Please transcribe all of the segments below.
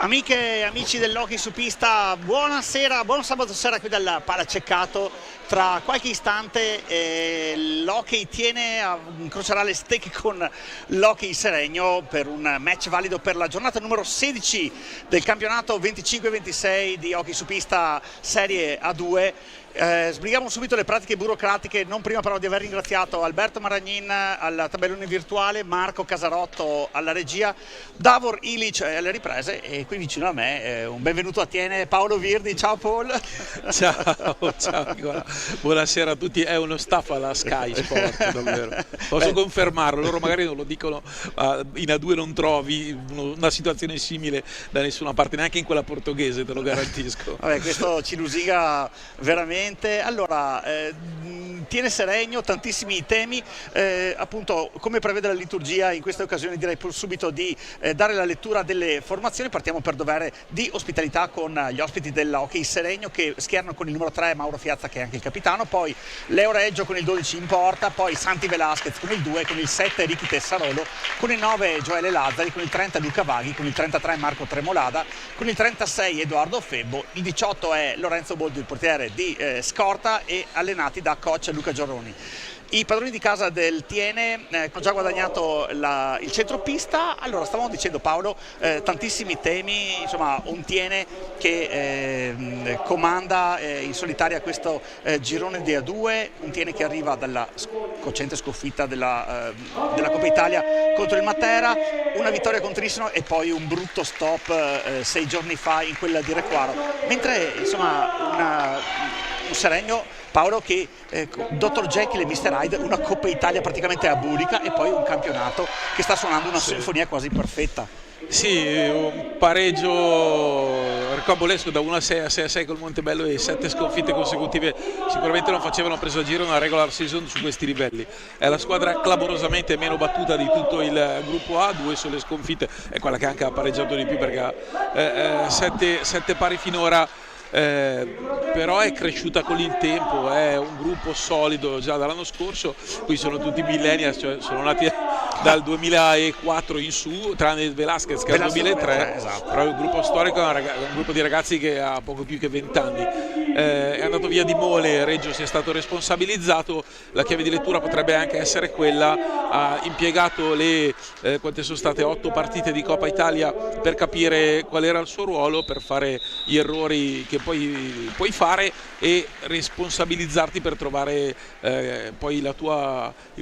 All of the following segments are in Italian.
Amiche e amici dell'hockey su pista, buonasera, buon sabato sera qui dal Palaceccato. Tra qualche istante l'hockey incrocerà le stecche con l'hockey Seregno per un match valido per la giornata numero 16 del campionato 25-26 di hockey su pista Serie A2. Sbrighiamo subito le pratiche burocratiche, non prima però di aver ringraziato Alberto Maragnin al tabellone virtuale, Marco Casarotto alla regia, Davor Ilic alle riprese e qui vicino a me un benvenuto a Tiene, Paolo Virdi. Ciao Paul. Ciao Nicola, buonasera a tutti. È uno staff alla Sky Sport, davvero. Posso confermarlo, loro magari non lo dicono, in A2 non trovi una situazione simile da nessuna parte, neanche in quella portoghese, te lo garantisco. Vabbè, questo ci lusinga veramente. Allora, Tiene Seregno, tantissimi temi, appunto come prevede la liturgia in queste occasioni direi subito di dare la lettura delle formazioni. Partiamo per dovere di ospitalità con gli ospiti dell'hockey Seregno che schierano con il numero 3 Mauro Fiazza, che è anche il capitano, poi Leo Reggio con il 12 in porta, poi Santi Velasquez con il 2, con il 7 Ricky Tessarolo, con il 9 Gioele Lazzari, con il 30 Luca Vaghi, con il 33 Marco Tremolada, con il 36 Edoardo Febbo, il 18 è Lorenzo Boldi, il portiere di Scorta, e allenati da coach Luca Giorroni. I padroni di casa del Tiene hanno già guadagnato il centropista. Allora, stavamo dicendo Paolo, tantissimi temi, insomma un Tiene che comanda in solitaria questo girone di A2, un Tiene che arriva dalla cocente sconfitta della Coppa Italia contro il Matera, una vittoria contro Trissino e poi un brutto stop 6 giorni fa in quella di Requaro, mentre insomma un Seregno, Paolo, che Dr. Jekyll e Mr. Hyde, una Coppa Italia praticamente abulica e poi un campionato che sta suonando una sinfonia quasi perfetta. Sì, un pareggio rocambolesco da 1-6 a 6-6 col Montebello e 7 sconfitte consecutive sicuramente non facevano presagire una regular season su questi livelli. È la squadra clamorosamente meno battuta di tutto il gruppo A, 2 sole sconfitte, è quella che anche ha pareggiato di più perché ha 7 pari finora. Però è cresciuta con il tempo, è un gruppo solido già dall'anno scorso. Qui sono tutti millennials, cioè sono nati dal 2004 in su, tranne Velasquez che è il 2003, esatto. Però è un gruppo storico, è un gruppo di ragazzi che ha poco più che 20 anni. È andato via Di Mole, Reggio si è stato responsabilizzato. La chiave di lettura potrebbe anche essere quella: ha impiegato quante sono state 8 partite di Coppa Italia per capire qual era il suo ruolo, per fare gli errori che poi puoi fare e responsabilizzarti per trovare poi il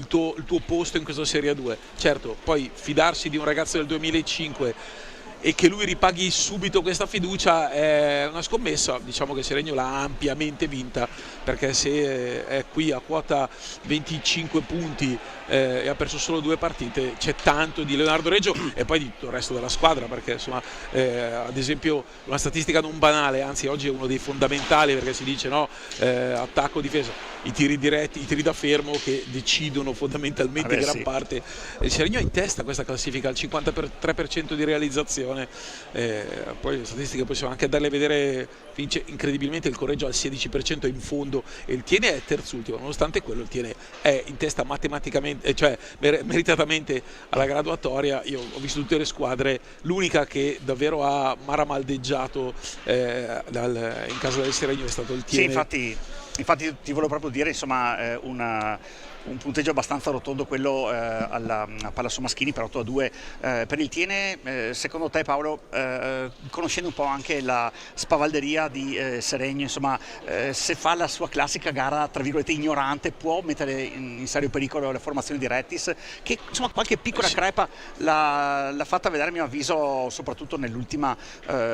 tuo posto in questa Serie 2. Certo, poi fidarsi di un ragazzo del 2005 e che lui ripaghi subito questa fiducia è una scommessa. Diciamo che Seregno l'ha ampiamente vinta, perché se è qui a quota 25 punti e ha perso solo 2 partite, c'è tanto di Leonardo Reggio e poi di tutto il resto della squadra, perché insomma ad esempio una statistica non banale, anzi oggi è uno dei fondamentali, perché si dice no, attacco, difesa, i tiri diretti, i tiri da fermo che decidono fondamentalmente gran parte. Il Seregno è in testa a questa classifica al 53% di realizzazione. Poi le statistiche possiamo anche andarle a vedere, vince incredibilmente il Correggio al 16% in fondo e il Tiene è terzultimo. Nonostante quello il Tiene è in testa matematicamente, cioè meritatamente alla graduatoria. Io ho visto tutte le squadre, l'unica che davvero ha maramaldeggiato in casa del Seregno è stato il Tiene. Sì, infatti ti volevo proprio dire, insomma, un punteggio abbastanza rotondo quello a Palazzo Maschini per 8-2 per il Tiene. Secondo te Paolo, conoscendo un po' anche la spavalderia di Seregno, insomma, se fa la sua classica gara tra virgolette ignorante, può mettere in serio pericolo le formazioni di Rettis, che insomma qualche piccola crepa l'ha fatta vedere a mio avviso soprattutto nell'ultima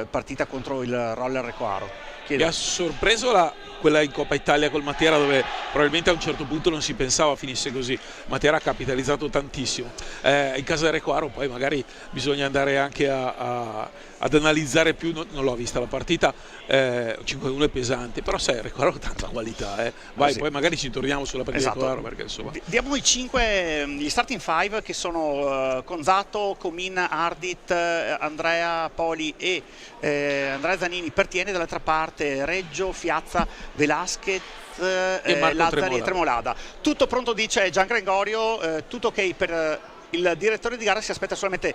partita contro il Roller Requaro. Mi ha sorpreso quella in Coppa Italia col Matera, dove probabilmente a un certo punto non si pensava finisse così. Matera ha capitalizzato tantissimo. In casa del Requaro poi magari bisogna andare anche ad analizzare più, non l'ho vista la partita, 5-1 è pesante, però sai, Requaro ha tanta qualità. Vai, sì. Poi magari ci torniamo sulla partita di Requaro, perché insomma... Diamo i 5, gli starting 5 che sono Conzato, Comin, Ardit, Andrea Poli e Andrea Zanini per Tiene. Dall'altra parte Reggio, Fiazza, Velasquez, Lazzari e Tremolada. Tutto pronto, dice Gian Gregorio, tutto ok per il direttore di gara si aspetta solamente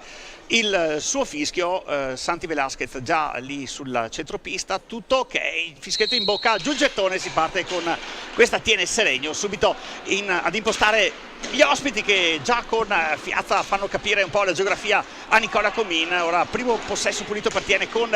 il suo fischio. Santi Velasquez già lì sul centropista, tutto ok, fischietto in bocca, giù il gettone, si parte con questa Tiene Seregno subito ad impostare gli ospiti che già con Fiazza fanno capire un po' la geografia a Nicola Comin. Ora primo possesso pulito per Tiene con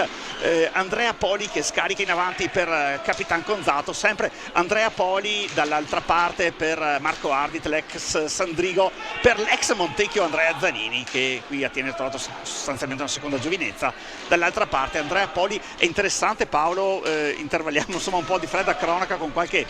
Andrea Poli che scarica in avanti per Capitan Conzato, sempre Andrea Poli dall'altra parte per Marco Ardit, l'ex Sandrigo, per l'ex Montecchio Andrea Zanini che qui a Tiene ha trovato sostanzialmente una seconda giovinezza. Dall'altra parte Andrea Poli. È interessante, Paolo, intervalliamo insomma un po' di fredda cronaca con qualche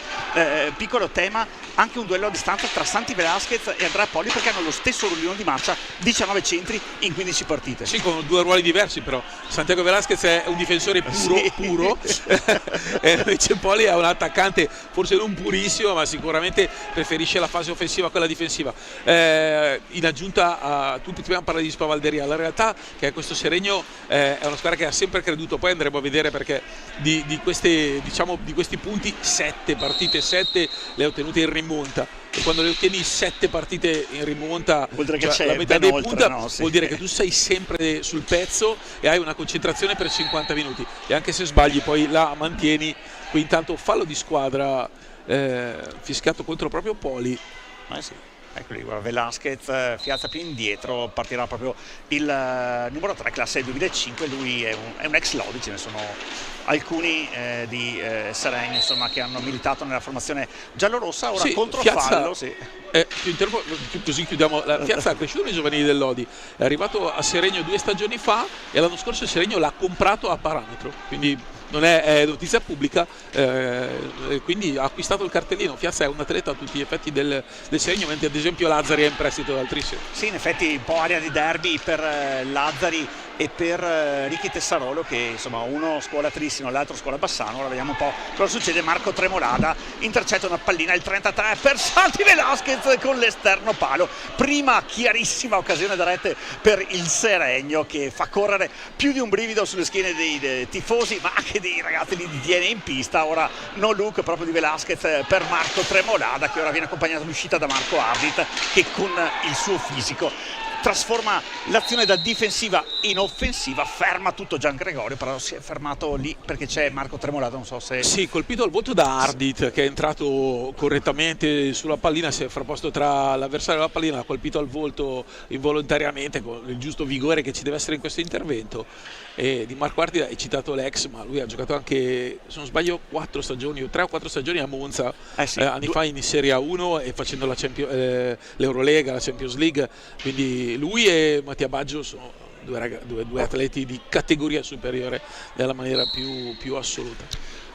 piccolo tema, anche un duello a distanza tra Santi Velasquez e Andrea Poli, perché hanno lo stesso rullino di marcia, 19 centri in 15 partite. Sì, con due ruoli diversi, però Santiago Velasquez è un difensore puro e invece Poli è un attaccante forse non purissimo, ma sicuramente preferisce la fase offensiva a quella difensiva. In aggiunta a tutti prima parlare di Spavalderia, la realtà che questo Seregno è una squadra che ha sempre creduto, poi andremo a vedere perché di questi punti 7 partite, 7 le ha ottenute in rimonta. E quando le ottieni 7 partite in rimonta, vuol dire che c'è la metà dei oltre, punti, no? Sì. Vuol dire che tu sei sempre sul pezzo e hai una concentrazione per 50 minuti e anche se sbagli poi la mantieni. Qui intanto fallo di squadra fischiato contro proprio Poli. Sì. Eccoli, guarda, Velasquez, Fiazza più indietro, partirà proprio il numero 3, classe 2005, lui è un ex Lodi, ce ne sono alcuni di Seregno insomma, che hanno militato nella formazione giallorossa. Ora sì, contro Fiazza, fallo, sì. Così chiudiamo. Fiazza ha cresciuto nei giovanili del Lodi, è arrivato a Seregno 2 stagioni fa e l'anno scorso Seregno l'ha comprato a parametro, quindi non è notizia pubblica, quindi ha acquistato il cartellino. Fiazza è un atleta a tutti gli effetti del Seregno, mentre ad esempio Lazzari è in prestito dal Trisio. Sì, in effetti un po' area di derby per Lazzari e per Ricky Tessarolo, che insomma uno scuola Trissino, l'altro scuola Bassano. Ora vediamo un po' cosa succede. Marco Tremolada intercetta una pallina, il 33 per Santi Velasquez con l'esterno palo. Prima chiarissima occasione da rete per il Seregno, che fa correre più di un brivido sulle schiene dei tifosi, ma anche dei ragazzi lì di Tiene in pista. Ora no look proprio di Velasquez per Marco Tremolada, che ora viene accompagnato all'uscita da Marco Ardit, che con il suo fisico trasforma l'azione da difensiva in offensiva, ferma tutto Gian Gregorio, però si è fermato lì perché c'è Marco Tremolada, non so se... Sì, colpito al volto da Ardit, che è entrato correttamente sulla pallina, si è frapposto tra l'avversario e la pallina, ha colpito al volto involontariamente con il giusto vigore che ci deve essere in questo intervento. E di Marco Ardit hai citato l'ex, ma lui ha giocato anche, se non sbaglio, 4 stagioni o 3 o 4 stagioni a Monza, anni fa in Serie A1 e facendo l'Eurolega, la Champions League, quindi lui e Mattia Baggio sono due atleti di categoria superiore nella maniera più assoluta.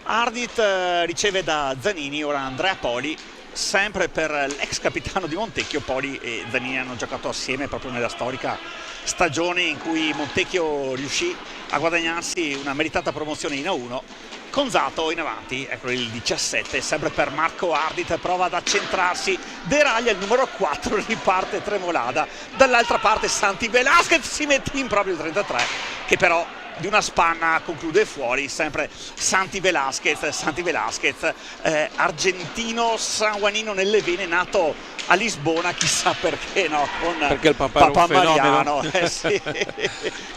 Ardit riceve da Zanini, ora Andrea Poli, sempre per l'ex capitano di Montecchio. Poli e Zanini hanno giocato assieme proprio nella storica stagione in cui Montecchio riuscì a guadagnarsi una meritata promozione in A1. Conzato in avanti, ecco il 17, sempre per Marco Ardit, prova ad accentrarsi, deraglia il numero 4, riparte Tremolada, dall'altra parte Santi Velasquez si mette in proprio il 33, che però di una spanna conclude fuori. Sempre Santi Velasquez, argentino sanguanino nelle vene, nato a Lisbona, chissà perché, no? Perché il papà Mariano, sì.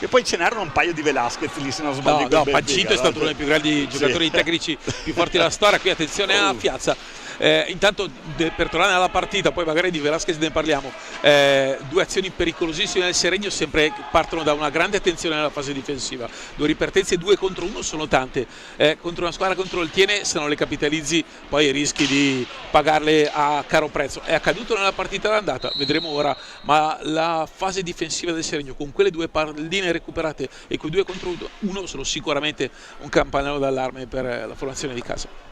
E poi ce n'erano un paio di Velasquez lì, se non sbaglio. No, Pacito è stato uno dei più grandi giocatori tecnici più forti della storia. Qui attenzione a Fiazza. Intanto per tornare alla partita, poi magari di Velasquez ne parliamo, due azioni pericolosissime del Seregno, sempre partono da una grande attenzione nella fase difensiva. 2 ripartenze 2 contro 1 sono tante, contro una squadra contro il Tiene, se non le capitalizzi poi rischi di pagarle a caro prezzo. È accaduto nella partita d'andata, vedremo ora, ma la fase difensiva del Seregno con quelle 2 palline recuperate e quei 2 contro 1 sono sicuramente un campanello d'allarme per la formazione di casa.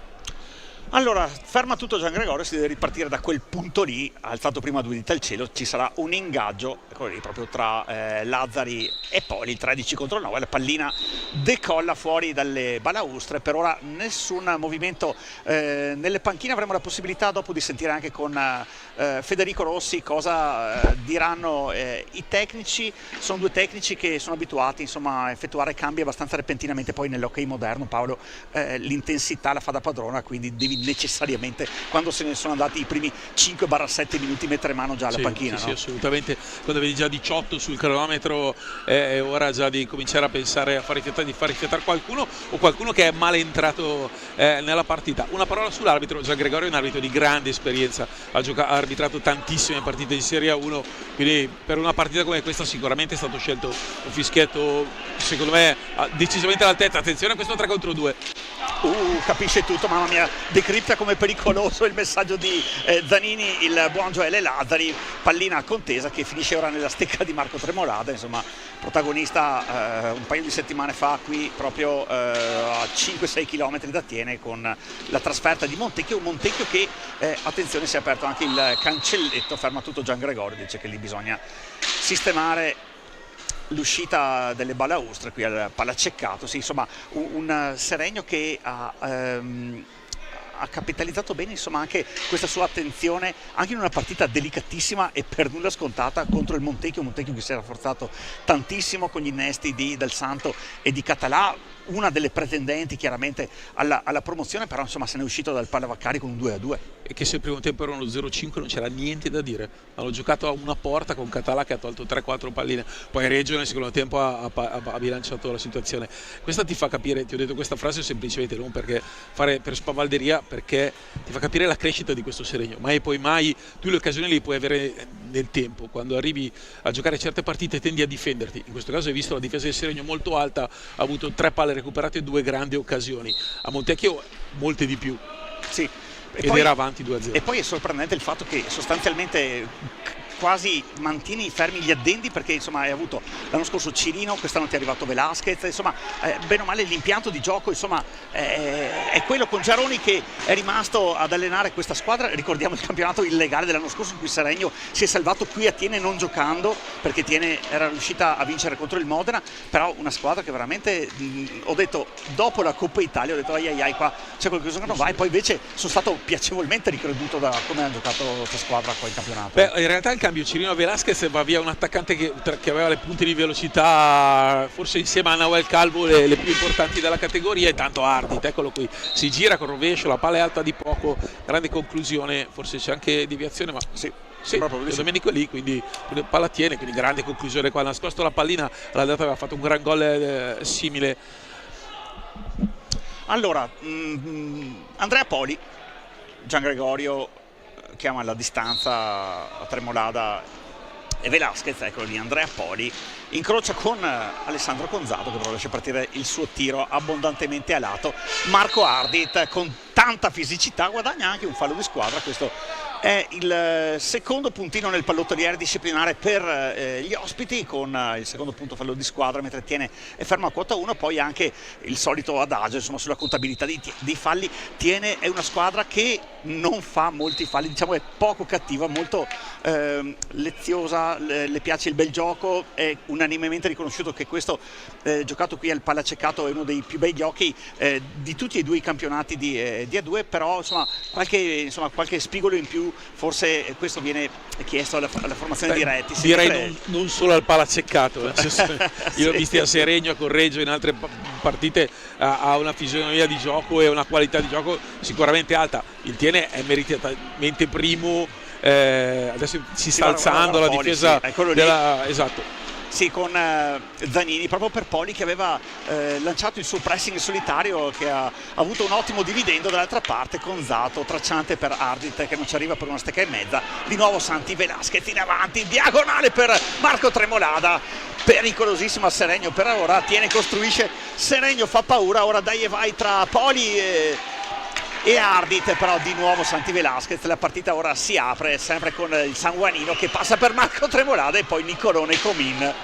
Allora, ferma tutto Gian Gregorio, si deve ripartire da quel punto lì, ha alzato prima 2 dita al cielo, ci sarà un ingaggio, ecco lì, proprio tra Lazzari e Poli, 13 contro 9, la pallina decolla fuori dalle balaustre. Per ora nessun movimento nelle panchine, avremo la possibilità dopo di sentire anche con Federico Rossi cosa diranno i tecnici. Sono 2 tecnici che sono abituati insomma a effettuare cambi abbastanza repentinamente, poi nell'hockey moderno, Paolo, l'intensità la fa da padrona, quindi devi necessariamente quando se ne sono andati i primi 5-7 minuti mettere mano già alla panchina. Sì, no? assolutamente, quando vedi già 18 sul cronometro è ora già di cominciare a pensare a far rifiatare qualcuno, o qualcuno che è male entrato nella partita. Una parola sull'arbitro. Giangregorio è un arbitro di grande esperienza, ha arbitrato tantissime partite in Serie 1, quindi per una partita come questa sicuramente è stato scelto un fischietto secondo me decisamente all'altezza. Attenzione a questo 3 contro 2. Capisce tutto, mamma mia, decripta come pericoloso il messaggio di Zanini, il buon Gioele Lazzari. Pallina contesa che finisce ora nella stecca di Marco Tremolada, insomma protagonista un paio di settimane fa qui proprio a 5-6 km da Tiene con la trasferta di Montecchio, un Montecchio che attenzione, si è aperto anche il cancelletto, ferma tutto Giangregorio, dice che lì bisogna sistemare l'uscita delle balaustre qui al Palaceccato. Sì, insomma un Seregno che ha capitalizzato bene, insomma, anche questa sua attenzione anche in una partita delicatissima e per nulla scontata contro il Montecchio che si è rafforzato tantissimo con gli innesti di Del Santo e di Català, una delle pretendenti chiaramente alla promozione, però insomma se ne è uscito dal Pallavaccari con un 2-2. E che se il primo tempo era uno 0-5 non c'era niente da dire, hanno giocato a una porta con Català che ha tolto 3-4 palline, poi Reggio nel secondo tempo ha bilanciato la situazione. Questa ti fa capire, ti ho detto questa frase semplicemente non perché fare per spavalderia, perché ti fa capire la crescita di questo Seregno. Mai poi mai tu le occasioni le puoi avere nel tempo, quando arrivi a giocare certe partite tendi a difenderti. In questo caso hai visto la difesa del Seregno molto alta, ha avuto 3 palle recuperate e 2 grandi occasioni, a Montecchio molte di più. Sì. Era avanti 2-0. E poi è sorprendente il fatto che sostanzialmente quasi mantieni fermi gli addendi, perché insomma hai avuto l'anno scorso Cirino, quest'anno ti è arrivato Velasquez, insomma bene o male l'impianto di gioco insomma è quello, con Giaroni che è rimasto ad allenare questa squadra. Ricordiamo il campionato illegale dell'anno scorso in cui Seregno si è salvato qui a Tiene non giocando, perché Tiene era riuscita a vincere contro il Modena, però una squadra che veramente ho detto dopo la Coppa Italia ho detto ai qua c'è qualcosa che non va, e poi invece sono stato piacevolmente ricreduto da come ha giocato questa squadra qua in campionato. Beh, in realtà il cambio Cirino Velasquez va via un attaccante che aveva le punte di velocità forse insieme a Nahuel Calvo le più importanti della categoria, e tanto Ardit, eccolo qui, si gira con rovescio, la palla è alta di poco, grande conclusione, forse c'è anche deviazione, ma sì, Domenico lì, quindi palla Tiene, quindi grande conclusione qua, ha nascosto la pallina, l'Aldata aveva fatto un gran gol simile. Allora Andrea Poli, Giangregorio chiama la distanza a Tremolada e Velasquez, eccolo lì, Andrea Poli incrocia con Alessandro Conzato che però lascia partire il suo tiro abbondantemente alato. Marco Ardit con tanta fisicità guadagna anche un fallo di squadra, questo è il secondo puntino nel pallottoliere disciplinare per gli ospiti, con il secondo punto fallo di squadra, mentre Tiene è fermo a quota 1. Poi anche il solito adagio insomma sulla contabilità dei falli. Tiene è una squadra che non fa molti falli, diciamo è poco cattiva, molto leziosa, le piace il bel gioco, è unanimemente riconosciuto che questo giocato qui al Palaceccato è uno dei più bei giochi di tutti e due i campionati di A2, però insomma qualche spigolo in più forse questo viene chiesto alla formazione di Retti. Direi non solo al Palaceccato, io l'ho visti a Seregno, a Correggio, in altre partite ha una fisionomia di gioco e una qualità di gioco sicuramente alta. Il Tiene è meritatamente primo, adesso si sta alzando la difesa della... Esatto. Sì, con Zanini, proprio per Poli che aveva lanciato il suo pressing solitario, che ha avuto un ottimo dividendo. Dall'altra parte Conzato, tracciante per Ardit che non ci arriva per una stecca e mezza. Di nuovo Santi Velasquez in avanti, diagonale per Marco Tremolada, pericolosissimo a Seregno per ora. Tiene, costruisce, Seregno fa paura, ora dai e vai tra Poli e Ardit, però di nuovo Santi Velasquez. La partita ora si apre sempre con il sanguanino che passa per Marco Tremolada e poi Nicolone Comin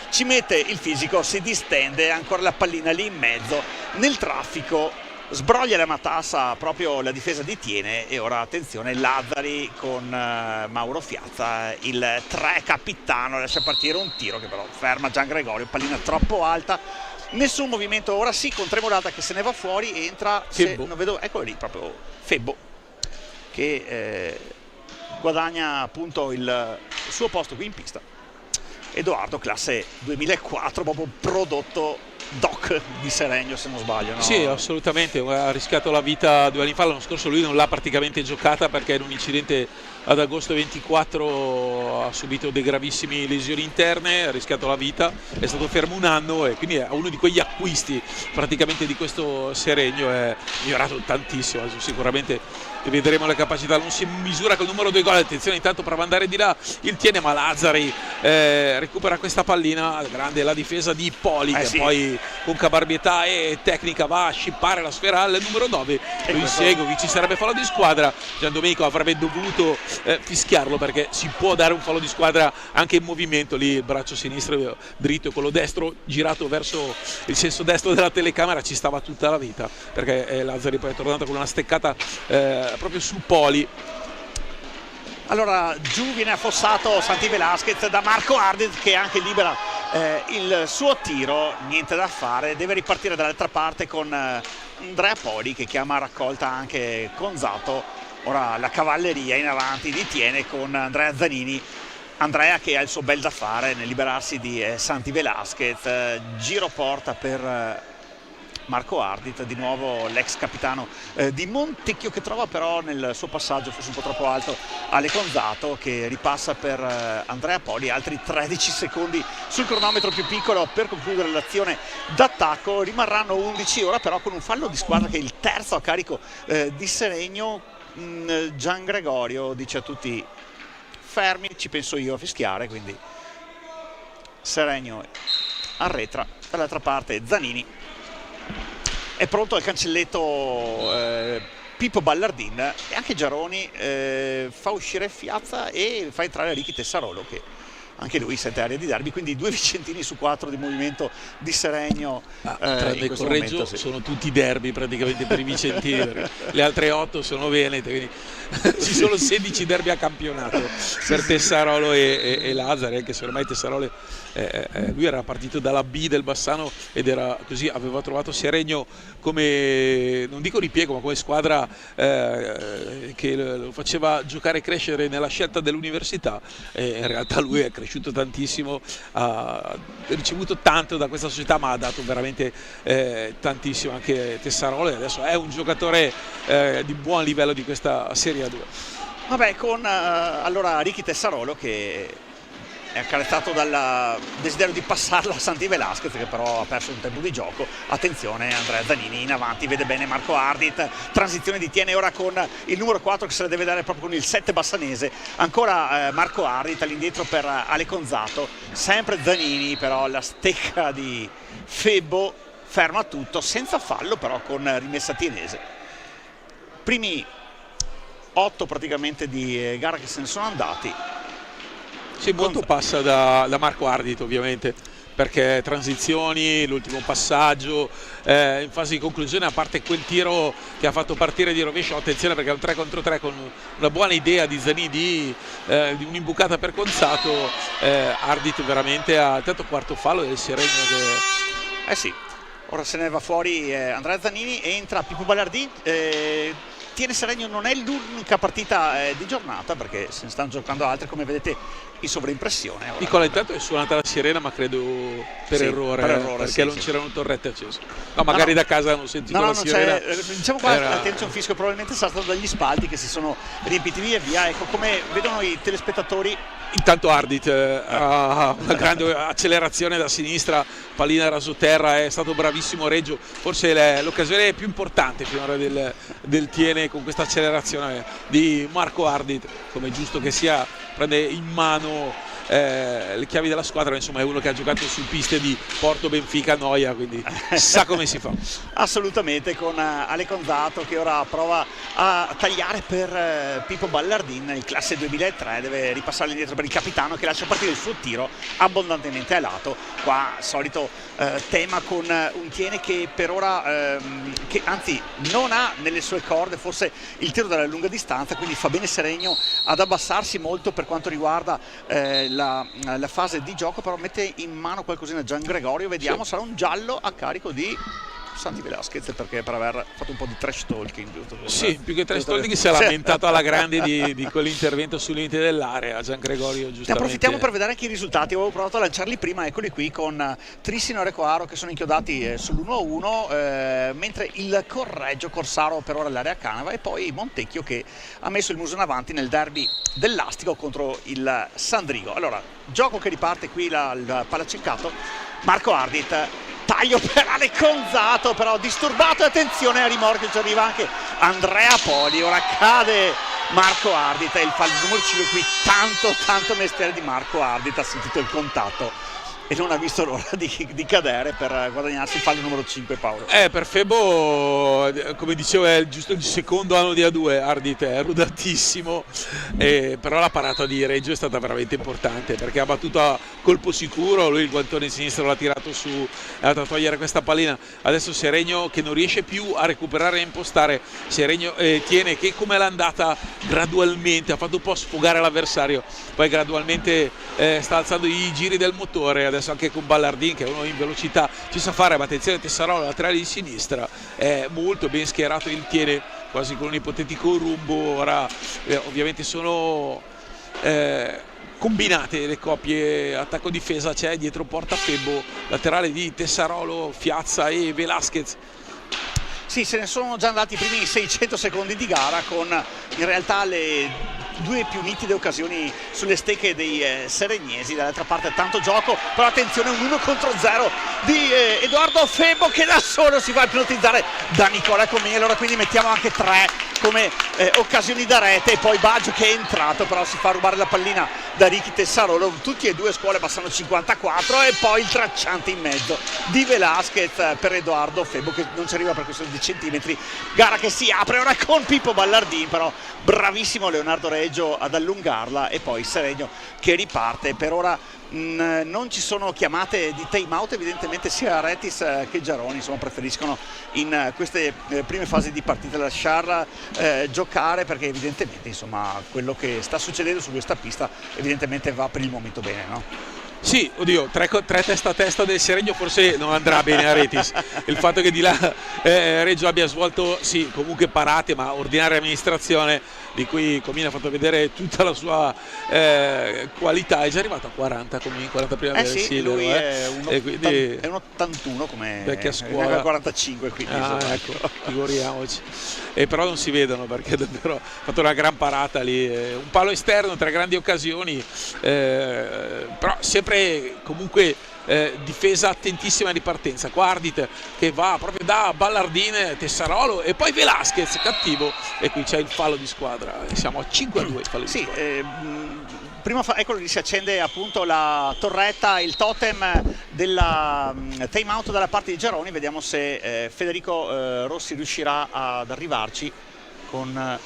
ci mette il fisico, si distende, ancora la pallina lì in mezzo nel traffico, sbroglia la matassa proprio la difesa di Tiene. E ora attenzione Lazzari con Mauro Fiazza, il 3 capitano, lascia partire un tiro che però ferma Giangregorio, pallina troppo alta. Nessun movimento ora, sì, con Tremolada che se ne va fuori, entra non vedo, eccolo lì proprio Febbo che guadagna appunto il suo posto qui in pista. Edoardo, classe 2004, proprio prodotto doc di Seregno, se non sbaglio, no? Sì, assolutamente, ha rischiato la vita 2 anni fa, l'anno scorso lui non l'ha praticamente giocata perché in un incidente ad agosto 24 ha subito dei gravissimi lesioni interne, ha rischiato la vita, è stato fermo un anno e quindi è uno di quegli acquisti praticamente di questo Seregno, è migliorato tantissimo, sicuramente vedremo le capacità, non si misura col numero 2 gol, attenzione intanto prova ad andare di là, il tiene ma Lazzari recupera questa pallina, grande la difesa di Poli che sì. Poi con caparbietà e tecnica va a scippare la sfera al numero 9, lo insegue, ci sarebbe fallo di squadra, Giandomenico avrebbe dovuto fischiarlo perché si può dare un fallo di squadra anche in movimento, lì il braccio sinistro dritto e quello destro girato verso il senso destro della telecamera, ci stava tutta la vita perché Lazzari poi è tornato con una steccata proprio su Poli. Allora giù viene affossato Santi Velasquez da Marco Ardit che anche libera il suo tiro, niente da fare, deve ripartire dall'altra parte con Andrea Poli che chiama a raccolta anche Conzato. Ora la cavalleria in avanti detiene con Andrea Zanini, Andrea che ha il suo bel da fare nel liberarsi di Santi Velasquez, giro porta per Marco Ardit, di nuovo l'ex capitano di Montecchio che trova però nel suo passaggio forse un po' troppo alto Ale Conzato che ripassa per Andrea Poli, altri 13 secondi sul cronometro più piccolo per concludere l'azione d'attacco, rimarranno 11 ora però con un fallo di squadra che è il terzo a carico di Seregno. Gian Gregorio dice a tutti fermi, ci penso io a fischiare, quindi Seregno arretra, dall'altra parte Zanini è pronto al cancelletto Pippo Ballardin e anche Giaroni fa uscire Fiazza e fa entrare Ricky Tessarolo che anche lui sente aria di derby, quindi 2 vicentini su 4 di movimento di Seregno. Tranne Correggio momento, sono tutti derby praticamente per i vicentini, le altre 8 sono venete, quindi ci sono 16 derby a campionato per Tessarolo e Lazzari, anche se ormai Tessarolo lui era partito dalla B del Bassano ed era così, aveva trovato Seregno come, non dico ripiego, ma come squadra che lo faceva giocare e crescere nella scelta dell'università, e in realtà lui è cresciuto tantissimo, ha ricevuto tanto da questa società ma ha dato veramente tantissimo anche Tessarolo e adesso è un giocatore di buon livello di questa Serie A2. Vabbè, con allora Ricky Tessarolo che è accarezzato dal desiderio di passarla a Santi Velasquez che però ha perso un tempo di gioco. Attenzione, Andrea Zanini in avanti, vede bene Marco Ardit, transizione di tiene ora con il numero 4 che se la deve dare proprio con il 7 bassanese, ancora Marco Ardit all'indietro per Ale Conzato, sempre Zanini però la stecca di Febbo ferma tutto senza fallo però con rimessa tienese. Primi 8 praticamente di gara che se ne sono andati. Sì, molto passa da Marco Ardit ovviamente, perché transizioni, l'ultimo passaggio, in fase di conclusione, a parte quel tiro che ha fatto partire di rovescio, attenzione perché è un 3 contro 3 con una buona idea di Zanini di un'imbucata per Conzato, Ardit veramente ha tanto quarto fallo del Seregno che... sì, ora se ne va fuori Andrea Zanini e entra Pippo Ballardin. Tiene Seregno non è l'unica partita di giornata perché se ne stanno giocando altre come vedete in sovraimpressione. Piccola, intanto è suonata la sirena ma credo per errore perché sì, non c'erano torrette accese. No, magari da casa hanno sentito la sirena. Diciamo qua attenzione, un fischio probabilmente sarà stato dagli spalti che si sono riempiti via e via. Ecco come vedono i telespettatori. Intanto Ardit ha una grande accelerazione da sinistra, pallina rasoterra, è stato bravissimo Reggio, forse l'occasione più importante finora del Tiene con questa accelerazione di Marco Ardit, come giusto che sia, prende in mano le chiavi della squadra, insomma è uno che ha giocato su piste di Porto, Benfica, Noia, quindi sa come si fa. Assolutamente, con Ale Conzato che ora prova a tagliare per Pippo Ballardin, il classe 2003, deve ripassare indietro per il capitano che lascia partire il suo tiro abbondantemente a lato. Qua solito tema con un Tiene che per ora che anzi non ha nelle sue corde forse il tiro dalla lunga distanza, quindi fa bene Seregno ad abbassarsi molto per quanto riguarda la fase di gioco, però mette in mano qualcosina Gian Gregorio, vediamo, sì. Sarà un giallo a carico di Santi Velasquez per aver fatto un po' di trash talking, giusto? Sì, più che trash talking si è lamentato alla grande di quell'intervento sul limite dell'area. Gian Gregorio giustamente. Ne approfittiamo per vedere anche i risultati. Avevo provato a lanciarli prima, eccoli qui, con Trissino e Recoaro che sono inchiodati sull'1-1, mentre il Correggio Corsaro per ora l'area Canava, e poi Montecchio che ha messo il muso in avanti nel derby dell'Astico contro il Sandrigo. Allora, gioco che riparte qui, il palaciccato. Marco Ardit, taglio penale Conzato, però disturbato, attenzione a rimorchio, ci arriva anche Andrea Poli. Ora cade Marco Ardit, e il fallo numero 5 qui, tanto mestiere di Marco Ardit, ha sentito il contatto e non ha visto l'ora di cadere per guadagnarsi il fallo numero 5, Paolo. Per Febo, come dicevo, è giusto il secondo anno di A2, Ardit è rudatissimo, però la parata di Reggio è stata veramente importante, perché ha battuto a colpo sicuro, lui il guantone sinistro l'ha tirato su, è andato a togliere questa pallina. Adesso Seregno che non riesce più a recuperare e impostare, Seregno tiene che come l'è andata gradualmente, ha fatto un po' sfogare l'avversario, poi gradualmente sta alzando i giri del motore. Adesso anche con Ballardin, che è uno in velocità ci sa fare, ma attenzione, Tessarolo laterale di sinistra è molto ben schierato, il tiene quasi con un ipotetico rumbo. Ora ovviamente sono combinate le coppie attacco-difesa, c'è dietro porta Febbo, laterale di Tessarolo, Fiazza e Velasquez. Sì, se ne sono già andati i primi 600 secondi di gara, con in realtà le due più nitide occasioni sulle stecche dei seregnesi. Dall'altra parte tanto gioco, però attenzione, un 1-0 di Edoardo Febbo che da solo si fa ipnotizzare da Nicola Comini. Allora quindi mettiamo anche 3 come occasioni da rete, e poi Baggio che è entrato, però si fa rubare la pallina da Ricky Tessarolo. Tutti e due scuole passano 54, e poi il tracciante in mezzo di Velasquez per Edoardo Febbo che non ci arriva per questi centimetri. Gara che si apre ora con Pippo Ballardin, però bravissimo Leonardo Reggio ad allungarla, e poi Seregno che riparte. Per ora non ci sono chiamate di time out, evidentemente sia Retis che Giaroni insomma preferiscono in queste prime fasi di partita lasciarla giocare, perché evidentemente insomma quello che sta succedendo su questa pista evidentemente va per il momento bene, no? Sì, oddio, tre testa a testa del Seregno forse non andrà bene a Retis. Il fatto che di là Reggio abbia svolto, sì, comunque parate, ma ordinaria amministrazione, di cui Comini ha fatto vedere tutta la sua qualità. È già arrivato a 40 Comini, 40 primavera. Sì, lui è un 81 come vecchia scuola, 45, quindi ecco, figuriamoci. Però non si vedono, perché davvero ha fatto una gran parata lì, un palo esterno, 3 grandi occasioni, però sempre comunque difesa attentissima di partenza. Ardit che va proprio da Ballardin, Tessarolo e poi Velasquez cattivo, e qui c'è il fallo di squadra, siamo a 5-2 il fallo di squadra. Prima eccolo lì, si accende appunto la torretta, il totem della time out dalla parte di Giaroni. Vediamo se Federico Rossi riuscirà ad arrivarci con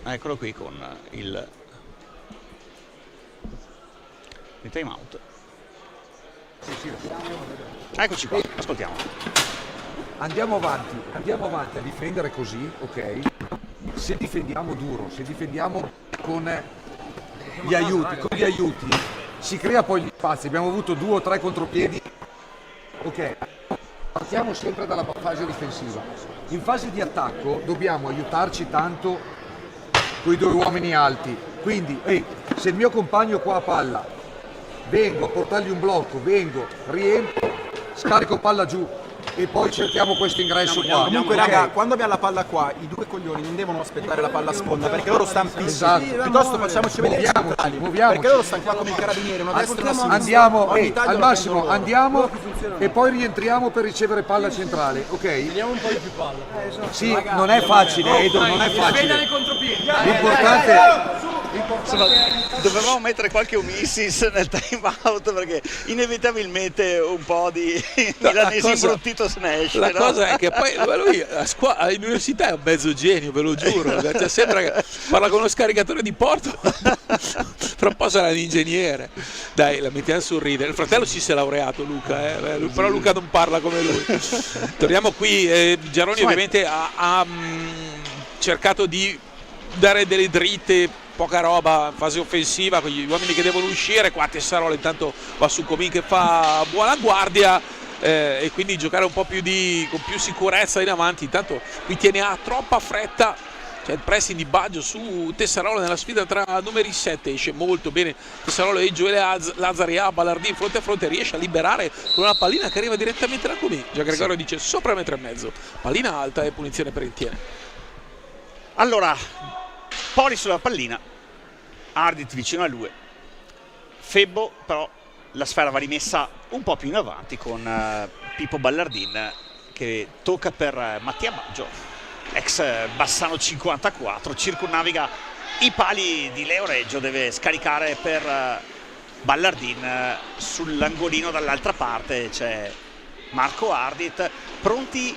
eccolo qui, con il time out. Eccoci qua, ascoltiamo. Andiamo avanti a difendere così, ok? Se difendiamo duro, se difendiamo con gli aiuti, si crea poi gli spazi. Abbiamo avuto 2 o 3 contropiedi, ok? Partiamo sempre dalla fase difensiva. In fase di attacco dobbiamo aiutarci tanto con i 2 uomini alti. Quindi, se il mio compagno qua a palla, vengo a portargli un blocco, riempio, scarico palla giù e poi cerchiamo questo ingresso qua. Comunque raga, quando abbiamo la palla qua, i 2 coglioni non devono aspettare la palla a sponda, perché loro stanno fissati. Esatto. Piuttosto facciamoci vedere muoviamoci. perché loro stanno qua come i carabinieri, una destra e una sinistra. Andiamo, al massimo andiamo e poi rientriamo per ricevere palla centrale, ok? Teniamo un po' di più palla. Sì, non è facile, Edo, non è facile. L'importante insomma, dovevamo mettere qualche omissis nel time out, perché inevitabilmente un po' di milanese imbruttito se ne esce. La cosa è che poi lui all'università è un mezzo genio, ve lo giuro, cioè, sembra che parla con uno scaricatore di porto, fra un po' sarà un ingegnere. Dai, la mettiamo sul ridere. Il fratello si è laureato, Luca, però Luca non parla come lui. Torniamo qui, Giaroni ovviamente ha cercato di dare delle dritte, poca roba, fase offensiva con gli uomini che devono uscire. Qua Tessarolo intanto va su Comin che fa buona guardia, e quindi giocare un po' più con più sicurezza in avanti. Intanto qui tiene a troppa fretta, c'è il pressing di Baggio su Tessarolo nella sfida tra numeri 7, esce molto bene Tessarolo e Gioele Lazzari a Ballardin fronte a fronte, riesce a liberare con una pallina che arriva direttamente da Comì. Gian Gregorio dice sopra 1,5 m, pallina alta e punizione per il Tiene. Allora, Poli sulla pallina, Ardit vicino a lui, Febbo però la sfera va rimessa un po' più in avanti con Pippo Ballardin che tocca per Mattia Baggio, ex Bassano 54, circunnaviga i pali di Leo Reggio, deve scaricare per Ballardin. Sull'angolino dall'altra parte c'è Marco Ardit, pronti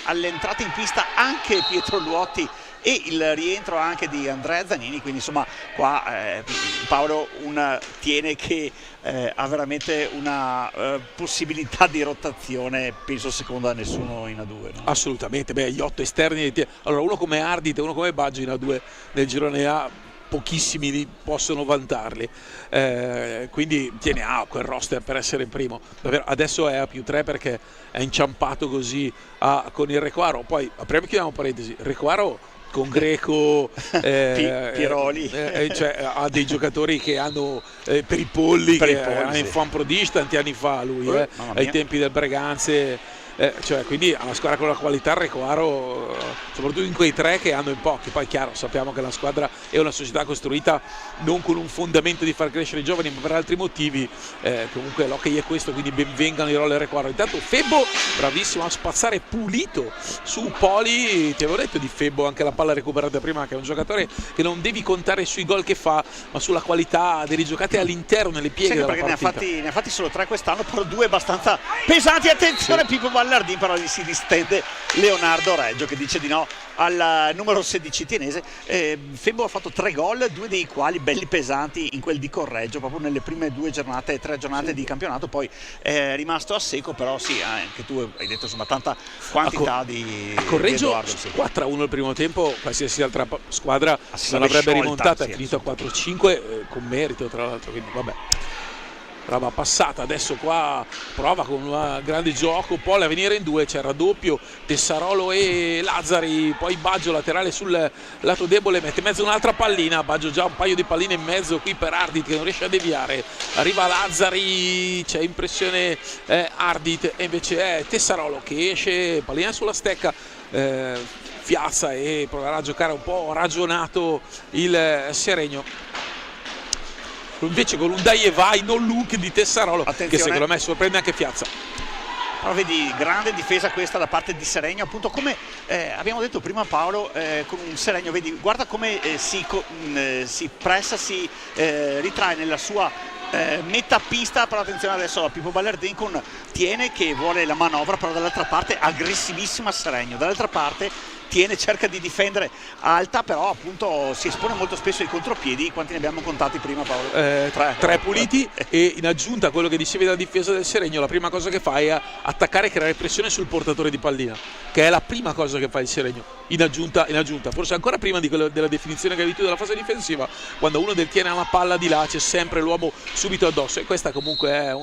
all'entrata in pista anche Pietro Luotti e il rientro anche di Andrea Zanini, quindi insomma qua Paolo un Tiene che ha veramente una possibilità di rotazione penso seconda a nessuno in A2, no? Assolutamente, beh, gli 8 esterni, allora uno come Ardit e uno come Baggio in A2 nel girone A pochissimi li possono vantarli, quindi Tiene A quel roster per essere primo. Davvero, adesso è a +3 perché è inciampato così con il Requaro. Poi apriamo e chiudiamo parentesi, Requaro con Greco, Piroli, cioè, ha dei giocatori che hanno per i polli, era in Fan Prodige tanti anni fa lui, ai tempi del Breganze. Cioè, quindi ha una squadra con la qualità Requaro, soprattutto in quei tre che hanno in pochi. Poi chiaro, sappiamo che la squadra è una società costruita non con un fondamento di far crescere i giovani ma per altri motivi, comunque l'hockey è questo, quindi benvengano i roller Requaro. Intanto Febbo bravissimo a spazzare pulito su Poli. Ti avevo detto di Febbo, anche la palla recuperata prima, che è un giocatore che non devi contare sui gol che fa ma sulla qualità delle giocate all'interno, nelle pieghe della partita. Ne ha fatti solo 3 quest'anno, però 2 abbastanza pesanti. Attenzione, Pippo Ballardin, però gli si distende Leonardo Reggio che dice di no al numero 16 tienese. Febbo ha fatto 3 gol, 2 dei quali belli pesanti in quel di Correggio, proprio nelle prime 3 giornate di campionato. Poi è rimasto a secco, però sì, anche tu hai detto insomma tanta quantità di Correggio. Sì. 4-1 il primo tempo, qualsiasi altra squadra non avrebbe rimontato, è finito a 4-5 con merito tra l'altro, quindi vabbè, roba passata. Adesso qua prova con un grande gioco Poli a venire in 2, c'è il raddoppio Tessarolo e Lazzari, poi Baggio laterale sul lato debole, mette in mezzo un'altra pallina, Baggio già un paio di palline in mezzo qui per Ardit che non riesce a deviare, arriva Lazzari, c'è impressione Ardit e invece è Tessarolo che esce, pallina sulla stecca, Fiazza e proverà a giocare un po' ragionato il Seregno. Invece con un dai e vai non look di Tessarolo, che secondo me sorprende anche Fiazza. Però vedi, grande difesa questa da parte di Seregno, appunto come abbiamo detto prima Paolo, con un Seregno, vedi, guarda come si pressa, si ritrae nella sua metà pista. Però attenzione adesso a Pippo Ballardin con Tiene che vuole la manovra, però dall'altra parte aggressivissima Seregno, dall'altra parte Tiene, cerca di difendere alta, però appunto si espone molto spesso ai contropiedi. Quanti ne abbiamo contati prima Paolo? 3 puliti e in aggiunta a quello che dicevi della difesa del Seregno, la prima cosa che fa è attaccare e creare pressione sul portatore di pallina, che è la prima cosa che fa il Seregno, in aggiunta, forse ancora prima della definizione che hai tu della fase difensiva. Quando uno del Tiene ha una palla di là c'è sempre l'uomo subito addosso, e questa comunque è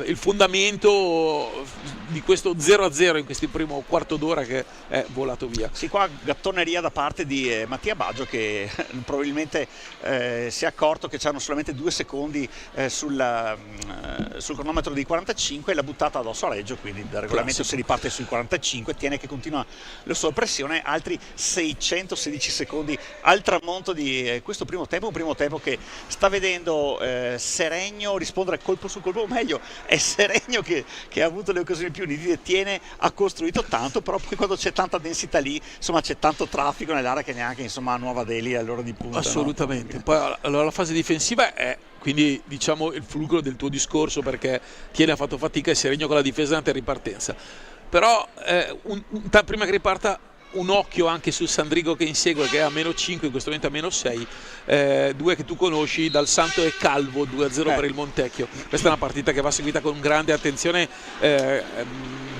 il fondamento di questo 0-0 in questo primo quarto d'ora che è volato via. Sì, qua gattoneria da parte di Mattia Baggio che probabilmente si è accorto che c'erano solamente 2 secondi sul cronometro di 45 e l'ha buttata addosso a Reggio, quindi dal regolamento si riparte sui 45. Tiene che continua la sua pressione, altri 616 secondi al tramonto di questo primo tempo, un primo tempo che sta vedendo Seregno rispondere colpo su colpo, o meglio è Seregno che ha avuto le occasioni più nitide. Tiene ha costruito tanto, però poi quando c'è tanta densità lì, insomma c'è tanto traffico nell'area che neanche insomma a Nuova Delhi all'ora di punta. Assolutamente, no? Poi allora la fase difensiva è quindi diciamo il fulcro del tuo discorso, perché Tiene ha fatto fatica e Seregno con la difesa in ripartenza, però prima che riparta un occhio anche su Sandrigo che insegue, che è a -5, in questo momento a -6, 2 che tu conosci, Dal Santo e Calvo, 2-0 per il Montecchio. Questa è una partita che va seguita con grande attenzione,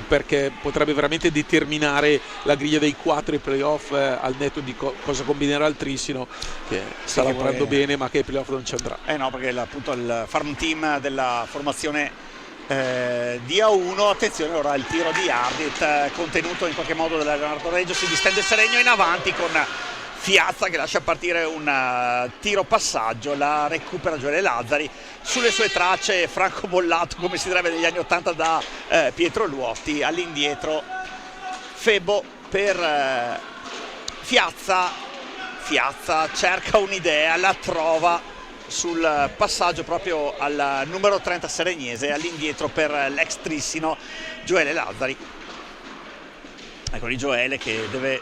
perché potrebbe veramente determinare la griglia dei 4 ai playoff, al netto di cosa combinerà il Trissino, che sta lavorando bene ma che ai playoff non ci andrà. No, perché appunto il farm team della formazione di A1. Attenzione ora il tiro di Ardit, contenuto in qualche modo da Leonardo Reggio, si distende Seregno in avanti con Fiazza che lascia partire un tiro passaggio, la recupera Gioele Lazzari, sulle sue tracce Franco Bollato, come si direbbe negli anni 80 da Pietro Luotti, all'indietro Febo per Fiazza cerca un'idea, la trova sul passaggio proprio al numero 30 seregnese, all'indietro per l'ex Trissino Gioele Lazzari. Ecco lì Gioele che deve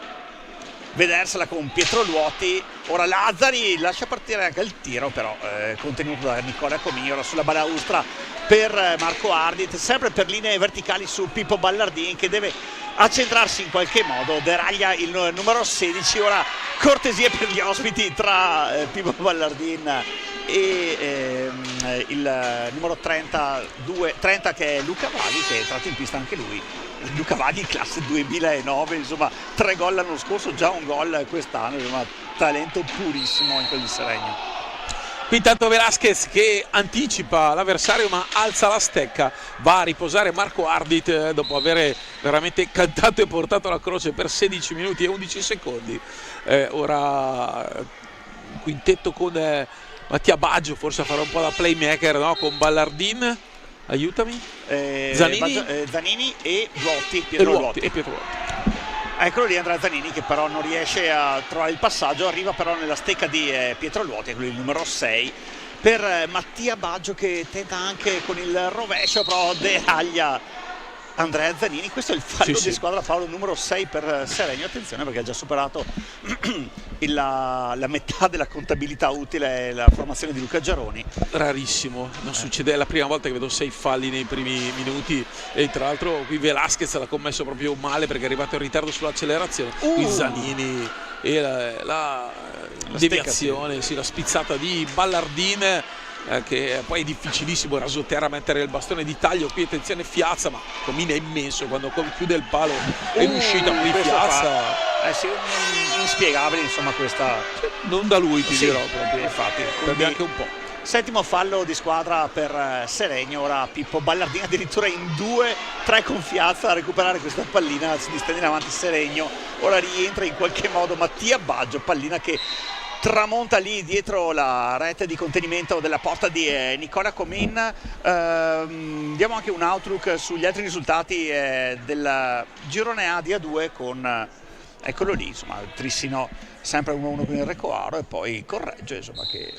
vedersela con Pietro Luoti. Ora Lazzari lascia partire anche il tiro, però contenuto da Nicola Comì. Ora sulla balaustra per Marco Ardit, sempre per linee verticali su Pippo Ballardin che deve accentrarsi in qualche modo, deraglia il numero 16. Ora cortesie per gli ospiti tra Pippo Ballardin e il numero 30 che è Luca Vaghi, che è tratto in pista anche lui. Luca Vaghi classe 2009, insomma 3 gol l'anno scorso, già un gol quest'anno, insomma talento purissimo in quel di Seregno. Qui intanto Velasquez che anticipa l'avversario ma alza la stecca, va a riposare Marco Ardit dopo aver veramente cantato e portato la croce per 16 minuti e 11 secondi. Ora quintetto con Mattia Baggio, forse a fare un po' da playmaker, no? Con Ballardin, aiutami, Zanini e Luotti, Pietro Luotti. Eccolo lì Andrea Zanini che però non riesce a trovare il passaggio, arriva però nella stecca di Pietro Luoti, quello il numero 6 per Mattia Baggio che tenta anche con il rovescio, però deraglia Andrea Zanini. Questo è il fallo di squadra Paolo numero 6 per Seregno. Attenzione perché ha già superato la metà della contabilità utile la formazione di Luca Giaroni. Rarissimo, non succede, è la prima volta che vedo 6 falli nei primi minuti e tra l'altro qui Velasquez l'ha commesso proprio male perché è arrivato in ritardo sull'accelerazione. Qui Zanini e la deviazione, la spizzata di Ballardin, che poi è difficilissimo rasoterra mettere il bastone di taglio. Qui attenzione Fiazza, ma Comina è immenso quando chiude il palo è in uscita qui Fiazza. Sì, inspiegabile insomma questa. Non da lui ti dirò proprio. Infatti, perde anche un po'. Settimo fallo di squadra per Seregno. Ora Pippo Ballardin addirittura in 2-3 con Fiazza a recuperare questa pallina, si distende in avanti Seregno. Ora rientra in qualche modo Mattia Baggio, pallina che tramonta lì dietro la rete di contenimento della porta di Nicola Comin. Diamo anche un outlook sugli altri risultati del girone A di A2 con eccolo lì, insomma Trissino sempre 1-1 con il Recoaro e poi Correggio insomma che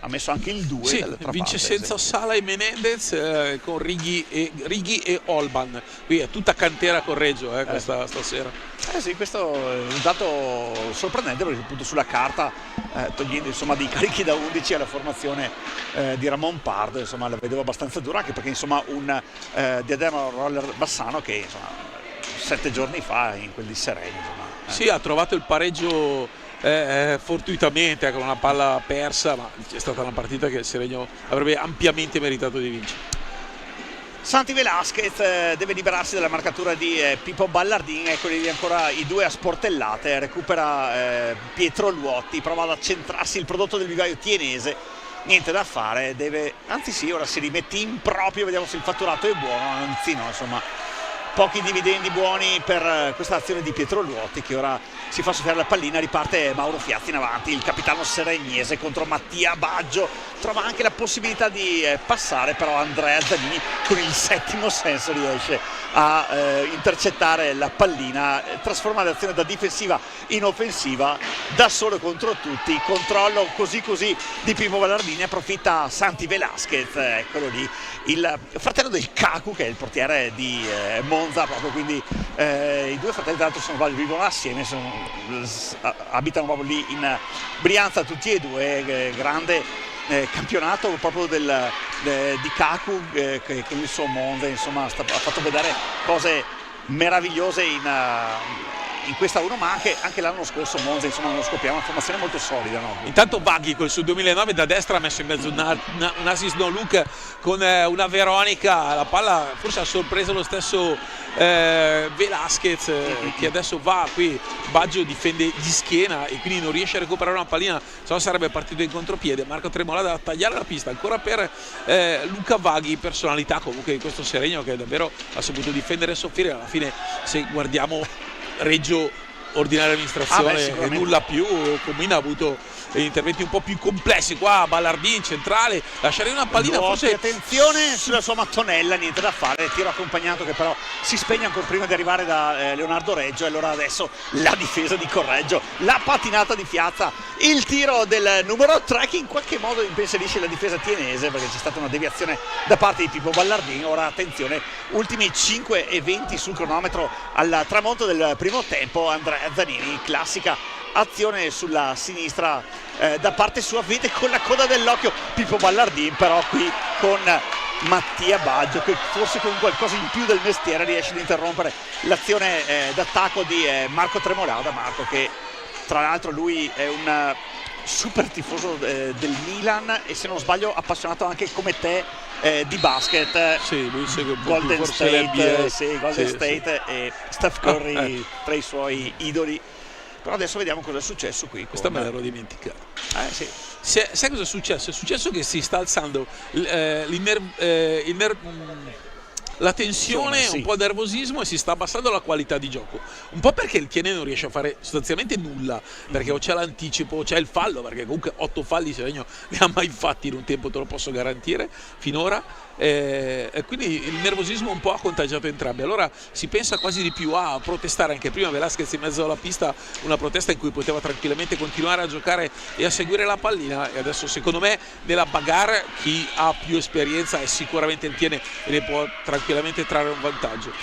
ha messo anche il 2. Sì, vince senza Sala e Menendez con Righi e Olban. Qui è tutta cantera Correggio questa stasera. Sì, questo è un dato sorprendente perché appunto sulla carta togliendo insomma dei carichi da 11 alla formazione di Ramon Pardo insomma la vedevo abbastanza dura, anche perché insomma un Diadema Roller Bassano che insomma 7 giorni fa in quel di Seregno insomma, Sì, ha trovato il pareggio fortuitamente con una palla persa, ma è stata una partita che il Seregno avrebbe ampiamente meritato di vincere. Santi Velasquez deve liberarsi dalla marcatura di Pippo Ballardin, eccoli lì ancora i due a sportellate, recupera Pietro Luotti, prova ad accentrarsi il prodotto del vivaio tienese, niente da fare, anzi sì, ora si rimette in proprio, vediamo se il fatturato è buono, anzi no, insomma pochi dividendi buoni per questa azione di Pietro Luotti che ora si fa soffiare la pallina, riparte Mauro Fiazzi in avanti, il capitano seregnese contro Mattia Baggio, trova anche la possibilità di passare, però Andrea Zanini con il settimo senso riesce a intercettare la pallina, trasforma l'azione da difensiva in offensiva, da solo contro tutti, controllo così di Pippo Ballardini, approfitta Santi Velasquez, eccolo lì, il fratello del Cacu che è il portiere di Monza proprio, quindi i due fratelli tra l'altro vivono assieme, abitano proprio lì in Brianza tutti e due, grande campionato proprio di Cacu che con il suo Monza insomma ha fatto vedere cose meravigliose in questa 1, ma anche l'anno scorso Monza, insomma, non lo scopriamo, una formazione molto solida, no? Intanto Vaghi col suo 2009 da destra ha messo in mezzo un assist no look con una Veronica, la palla forse ha sorpreso lo stesso Velasquez, che adesso va qui, Baggio difende di schiena e quindi non riesce a recuperare una pallina, se no sarebbe partito in contropiede. Marco Tremolada da tagliare la pista ancora per Luca Vaghi, personalità comunque di questo Seregno che davvero ha saputo difendere e soffrire. Alla fine, se guardiamo Reggio ordinaria amministrazione e nulla più, Comina ha avuto interventi un po' più complessi. Qua Ballardin centrale, lascerei una pallina forse. Attenzione sulla sua mattonella, niente da fare, tiro accompagnato che però si spegne ancora prima di arrivare da Leonardo Reggio, e allora adesso la difesa di Correggio, la patinata di Piazza, il tiro del numero 3 che in qualche modo impensierisce la difesa tienese, perché c'è stata una deviazione da parte di Pippo Ballardin. Ora attenzione, ultimi 5:20 sul cronometro al tramonto del primo tempo. Andrea Zanini, classica azione sulla sinistra da parte sua, vede con la coda dell'occhio Pippo Ballardin, però qui con Mattia Baggio che forse con qualcosa in più del mestiere riesce ad interrompere l'azione d'attacco di Marco Tremolada. Marco che tra l'altro lui è un super tifoso del Milan e, se non sbaglio, appassionato anche come te di basket. Sì, lui segue un po' Golden più forse State, l'NBA. Golden Sì, State e Steph Curry tra i suoi idoli. Però adesso vediamo cosa è successo qui. Questa me l'ero dimenticato. Sì. Sai cosa è successo? È successo che si sta alzando la tensione, sì, un po' il nervosismo, e si sta abbassando la qualità di gioco. Un po' perché il Tiene non riesce a fare sostanzialmente nulla, perché o c'è l'anticipo o c'è il fallo, perché comunque 8 falli Seregno ne ha mai fatti in un tempo, te lo posso garantire, finora. E quindi il nervosismo un po' ha contagiato entrambi. Allora si pensa quasi di più a protestare. Anche prima Velasquez in mezzo alla pista, una protesta in cui poteva tranquillamente continuare a giocare e a seguire la pallina, e adesso secondo me nella bagarre chi ha più esperienza è sicuramente il Tiene e ne può tranquillamente trarre un vantaggio.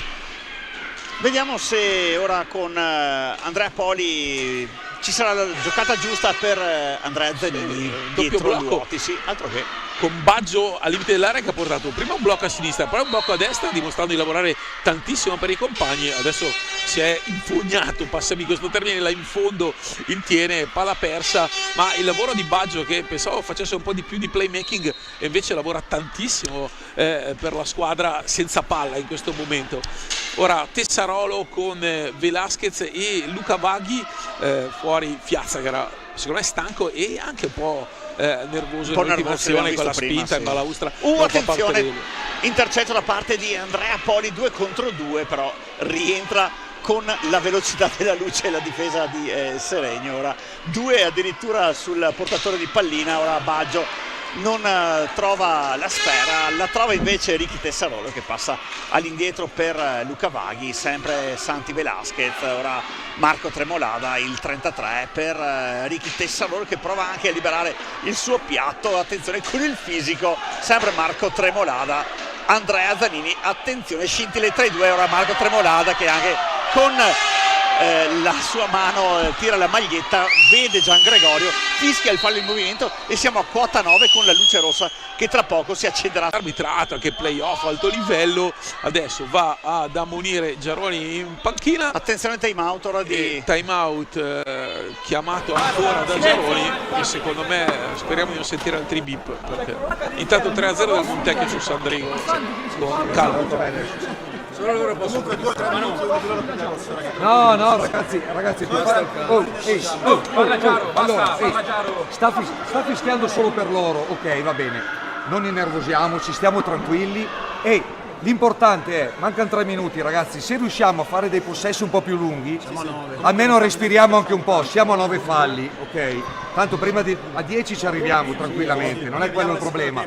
Vediamo se ora con Andrea Poli ci sarà la giocata giusta per Andrea Zanini, dietro Luoti, sì, altro che. Con Baggio al limite dell'area, che ha portato prima un blocco a sinistra, poi un blocco a destra, dimostrando di lavorare tantissimo per i compagni. Adesso si è infognato, passami questo termine, là in fondo il Tiene, palla persa, ma il lavoro di Baggio, che pensavo facesse un po' di più di playmaking, e invece lavora tantissimo per la squadra senza palla in questo momento. Ora Tessarolo con Velasquez e Luca Vaghi, fuori Piazza che era secondo me stanco e anche un po' nervoso nell'ultimazione con la spinta in balaustra. Attenzione, intercetto da parte di Andrea Poli, 2 contro 2, però rientra con la velocità della luce la difesa di Seregno. Ora 2 addirittura sul portatore di pallina. Ora Baggio non trova la sfera, la trova invece Ricky Tessarolo, che passa all'indietro per Luca Vaghi, sempre Santi Velasquez. Ora Marco Tremolada, il 33 per Ricky Tessarolo, che prova anche a liberare il suo piatto. Attenzione con il fisico, sempre Marco Tremolada. Andrea Zanini, attenzione, scintille tra i due. Ora Marco Tremolada che anche con la sua mano tira la maglietta, vede Gian Gregorio, fischia il fallo in movimento e siamo a quota 9 con la luce rossa che tra poco si accenderà. Arbitrato, anche playoff alto livello, adesso va ad ammonire Giaroni in panchina. Attenzione, time out ora di time out chiamato ancora da Giaroni, e secondo me speriamo di non sentire altri beep, perché intanto 3-0 del Montecchio su Sandrigo, con calma. No, ragazzi, sta fischiando solo per loro, ok, va bene, non innervosiamoci, stiamo tranquilli. L'importante è, mancano 3 minuti ragazzi, se riusciamo a fare dei possessi un po' più lunghi, almeno respiriamo anche un po', siamo a 9 falli, ok? Tanto prima a 10 ci arriviamo tranquillamente, non è quello il problema.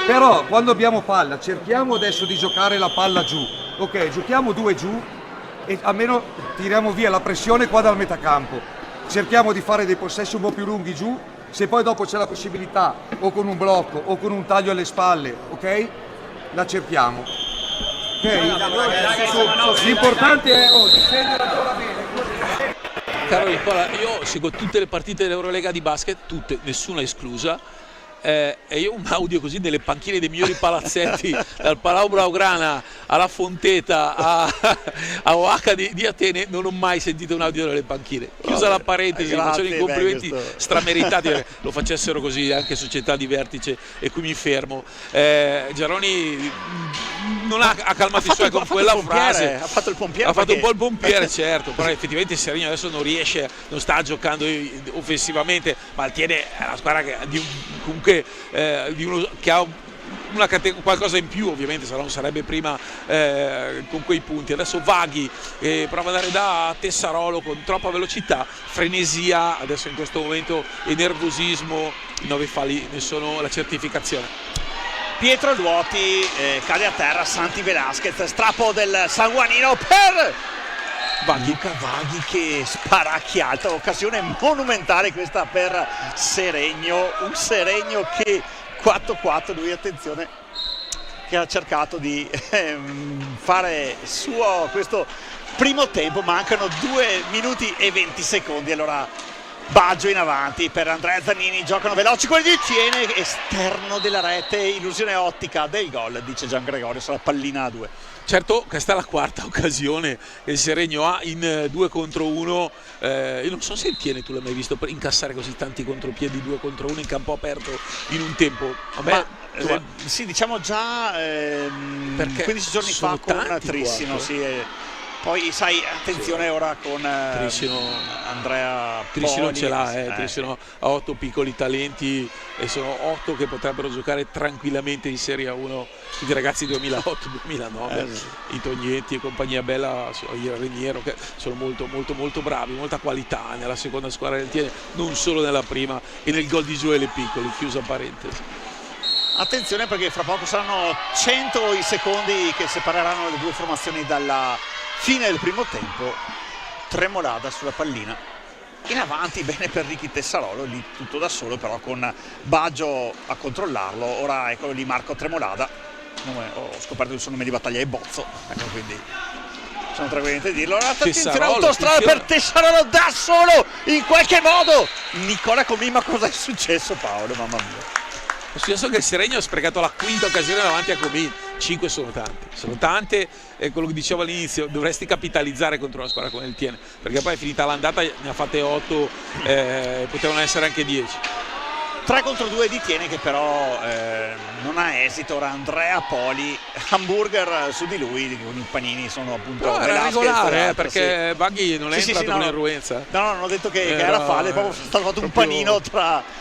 Però quando abbiamo palla cerchiamo adesso di giocare la palla giù, ok? Giochiamo 2 giù e almeno tiriamo via la pressione qua dal metacampo. Cerchiamo di fare dei possessi un po' più lunghi giù, se poi dopo c'è la possibilità o con un blocco o con un taglio alle spalle, ok? La cerchiamo, ok? L'importante è difendere ancora bene. Caro Nicola, io seguo tutte le partite dell'Eurolega di basket, tutte, nessuna esclusa, e io un audio così nelle panchine dei migliori palazzetti, dal Palau Blaugrana alla Fonteta a Oaca di Atene, non ho mai sentito un audio nelle panchine. Chiusa la parentesi, faccio i complimenti strameritati, lo facessero così anche società di vertice, e qui mi fermo. Giaroni non ha calmato i suoi con quella frase, ha fatto il pompiere, ha fatto un po' il pompiere, certo, però effettivamente Seregno adesso non sta giocando offensivamente, ma tiene la squadra comunque di uno che ha qualcosa in più, ovviamente non sarebbe prima con quei punti. Adesso Vaghi prova ad andare da Tessarolo con troppa velocità, frenesia adesso in questo momento e nervosismo. I 9 falli ne sono la certificazione. Pietro Luoti cade a terra, Santi Velasquez, strappo del sanguanino per Luca Vaghi che sparacchia alta, occasione monumentale questa per Seregno, un Seregno che 4-4, lui attenzione che ha cercato di fare suo questo primo tempo, mancano 2 minuti e 20 secondi, allora Baggio in avanti per Andrea Zanini, giocano veloci quelli di Tiene, esterno della rete, illusione ottica del gol, dice Gian Gregorio, sarà pallina a 2. Certo, questa è la quarta occasione che il Seregno ha in 2 contro 1. Io non so se il Tiene tu l'hai mai visto per incassare così tanti contropiedi 2 contro 1 in campo aperto in un tempo. Vabbè, sì, diciamo già 15 giorni fa con Trissino, sì, poi sai, attenzione ora con Andrea Trissino Poli, ce l'ha, Trissino ha 8 piccoli talenti e sono 8 che potrebbero giocare tranquillamente in Serie 1, tutti i ragazzi 2008-2009, i Tognetti e compagnia bella, il Reniero, che sono molto molto molto bravi, molta qualità nella seconda squadra del Tiene, non solo nella prima, e nel gol di Gioele Piccoli, chiusa parentesi. Attenzione perché fra poco saranno 100 i secondi che separeranno le 2 formazioni dalla fine del primo tempo. Tremolada sulla pallina, in avanti, bene per Ricky Tessarolo, lì tutto da solo però con Baggio a controllarlo. Ora eccolo lì Marco Tremolada, ho scoperto il suo nome di battaglia è Bozzo, ecco, quindi sono tranquillamente a dirlo. Ora attenzione, autostrada per Tessarolo da solo in qualche modo. Nicola Comin, ma cosa è successo Paolo? Mamma mia. È successo che il Seregno ha sprecato la quinta occasione davanti a Comin. 5 sono tante, e quello che dicevo all'inizio, dovresti capitalizzare contro una squadra come il Tiene, perché poi è finita l'andata, ne ha fatte 8, potevano essere anche 10. 3 contro 2 di Tiene che però non ha esito. Ora Andrea Poli, hamburger su di lui, con i panini sono appunto però era regolare, perché sì. Vaghi non è entrato con irruenza. No, non ho detto che era falle, proprio è stato fatto un panino tra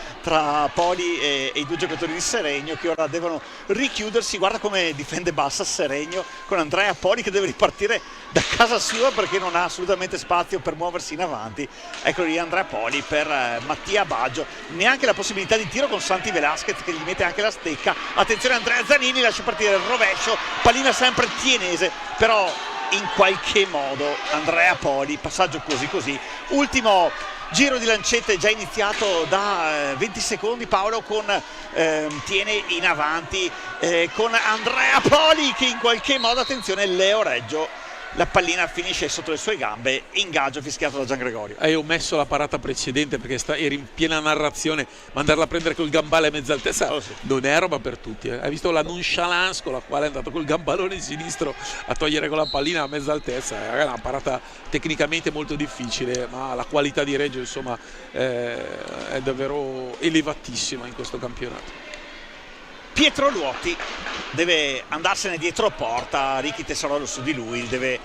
Poli e i 2 giocatori di Seregno che ora devono richiudersi. Guarda come difende bassa Seregno con Andrea Poli che deve ripartire da casa sua perché non ha assolutamente spazio per muoversi in avanti. Ecco lì Andrea Poli per Mattia Baggio, neanche la possibilità di tiro con Santi Velasquez che gli mette anche la stecca. Attenzione Andrea Zanini, lascia partire il rovescio, pallina sempre tienese, però in qualche modo Andrea Poli, passaggio così, ultimo giro di lancette già iniziato da 20 secondi Paolo, con Tiene in avanti con Andrea Poli che in qualche modo, attenzione, Leo Reggio, la pallina finisce sotto le sue gambe, ingaggio fischiato da Gian Gregorio. Ho messo la parata precedente perché eri in piena narrazione, ma andarla a prendere col gambale a mezza altezza non è roba per tutti. Hai visto la nonchalance con la quale è andato col gambalone sinistro a togliere con la pallina a mezza altezza? È una parata tecnicamente molto difficile, ma la qualità di Reggio insomma è davvero elevatissima in questo campionato. Pietro Luoti deve andarsene dietro porta, Ricky Tessarolo su di lui, deve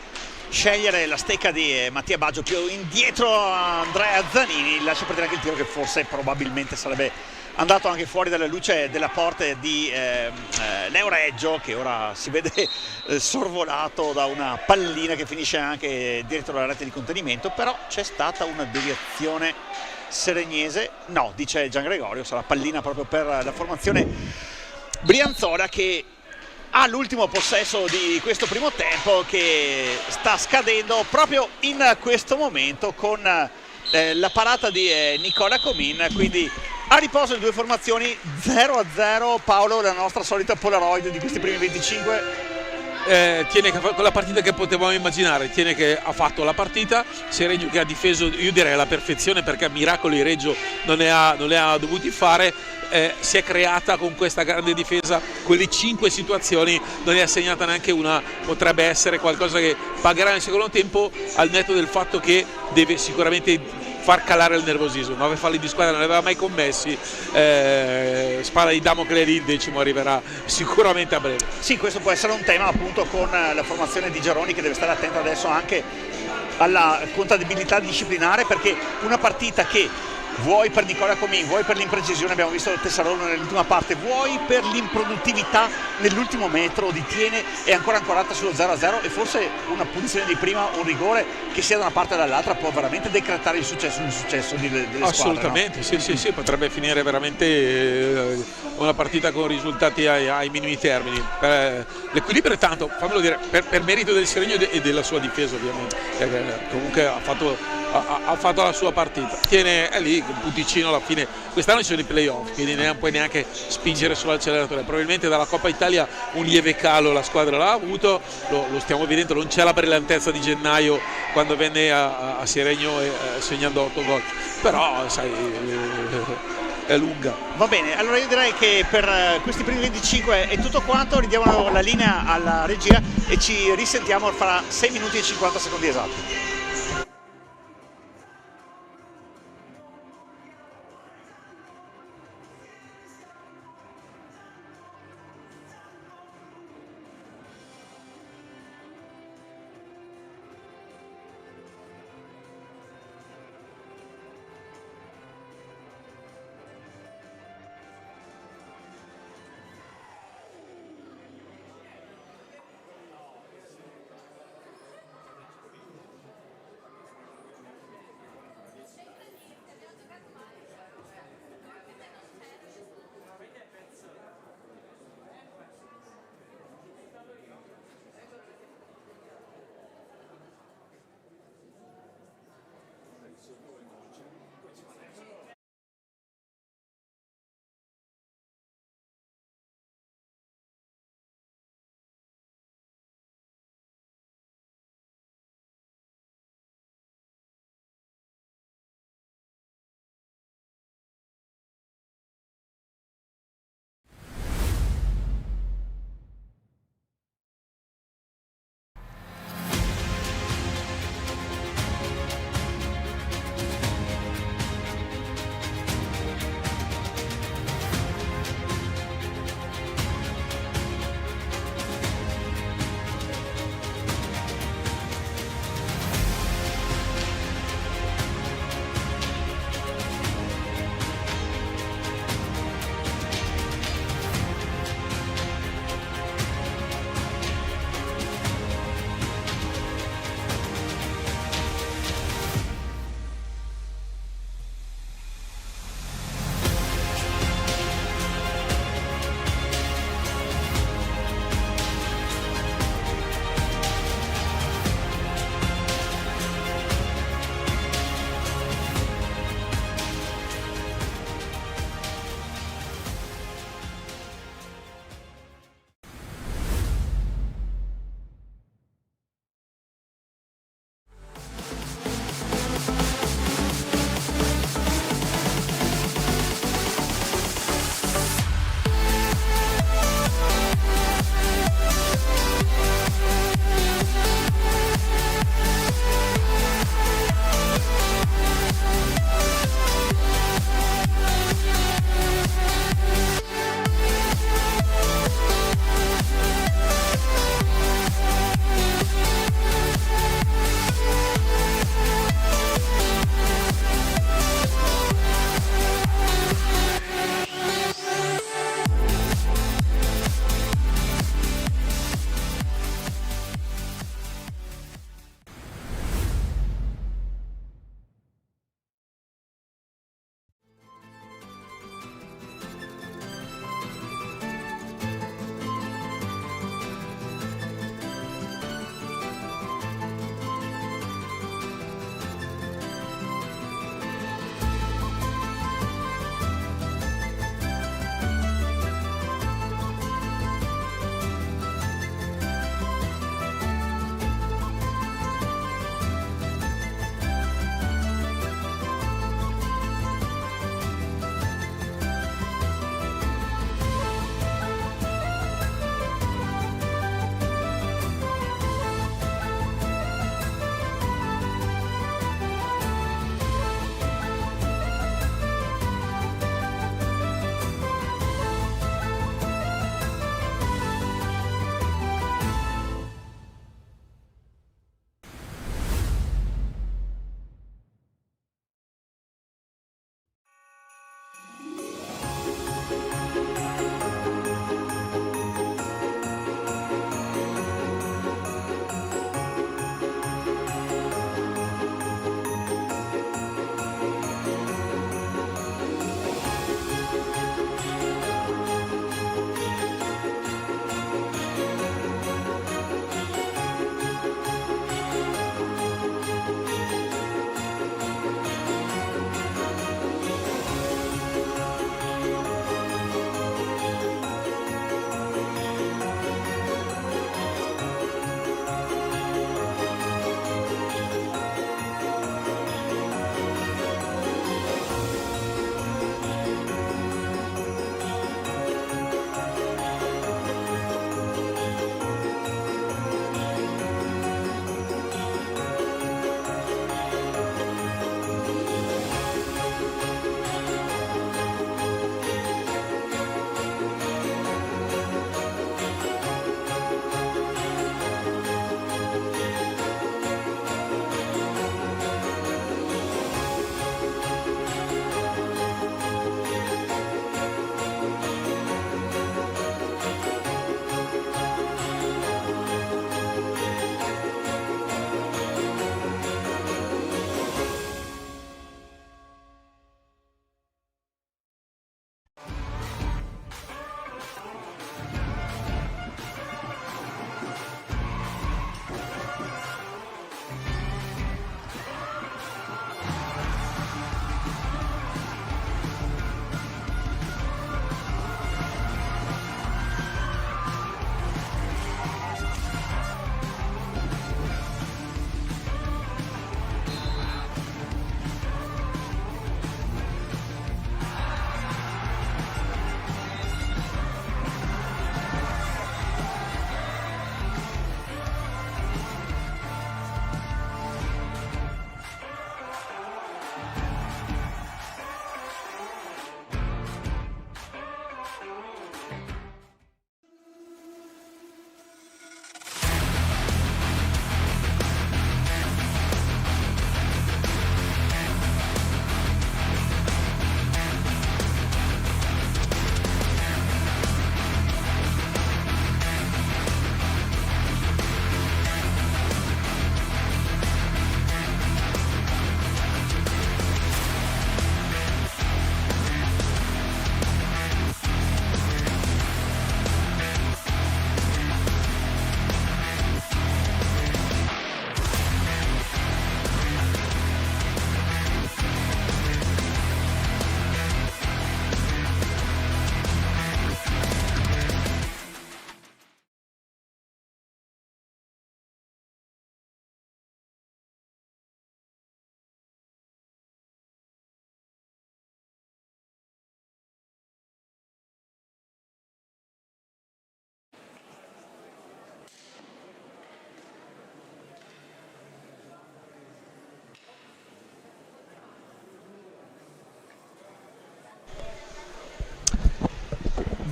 scegliere la stecca di Mattia Baggio più indietro a Andrea Zanini, lascia partire anche il tiro che forse probabilmente sarebbe andato anche fuori dalla luce della porta di Leo Reggio, che ora si vede sorvolato da una pallina che finisce anche dietro la rete di contenimento. Però c'è stata una deviazione seregnese, no, dice Gian Gregorio, sarà pallina proprio per la formazione brianzola che ha l'ultimo possesso di questo primo tempo che sta scadendo proprio in questo momento con la parata di Nicola Comin. Quindi a riposo le 2 formazioni, 0-0. Paolo, la nostra solita Polaroid di questi primi 25. Tiene che con la partita che potevamo immaginare, Tiene che ha fatto la partita, Seregno che ha difeso, io direi alla perfezione, perché miracoli Reggio non ne ha dovuti fare. Si è creata con questa grande difesa quelle 5 situazioni, non ne ha segnata neanche una. Potrebbe essere qualcosa che pagherà nel secondo tempo, al netto del fatto che deve sicuramente far calare il nervosismo. 9 falli di squadra non li aveva mai commessi, spada di Damocle lì, il decimo arriverà sicuramente a breve. Sì, questo può essere un tema appunto con la formazione di Giaroni, che deve stare attenta adesso anche alla contabilità disciplinare, perché una partita che vuoi per Nicola Comin, vuoi per l'imprecisione, abbiamo visto il Tessarolo nell'ultima parte, vuoi per l'improduttività nell'ultimo metro di Tiene, è ancora ancorata sullo 0-0, e forse una punizione di prima, un rigore che sia da una parte o dall'altra può veramente decretare il successo delle assolutamente, squadre, no? sì, potrebbe finire veramente una partita con risultati ai minimi termini. L'equilibrio è tanto, fammelo dire, per merito del Seregno e della sua difesa, ovviamente, comunque ha fatto la sua partita. Tiene è lì un punticino alla fine. Quest'anno ci sono i playoff, quindi non puoi neanche spingere sull'acceleratore. Probabilmente dalla Coppa Italia un lieve calo la squadra l'ha avuto, lo stiamo vedendo, non c'è la brillantezza di gennaio quando venne a Seregno segnando 8 gol, però sai, è lunga. Va bene, allora io direi che per questi primi 25 è tutto quanto, ridiamo la linea alla regia e ci risentiamo fra 6 minuti e 50 secondi esatti.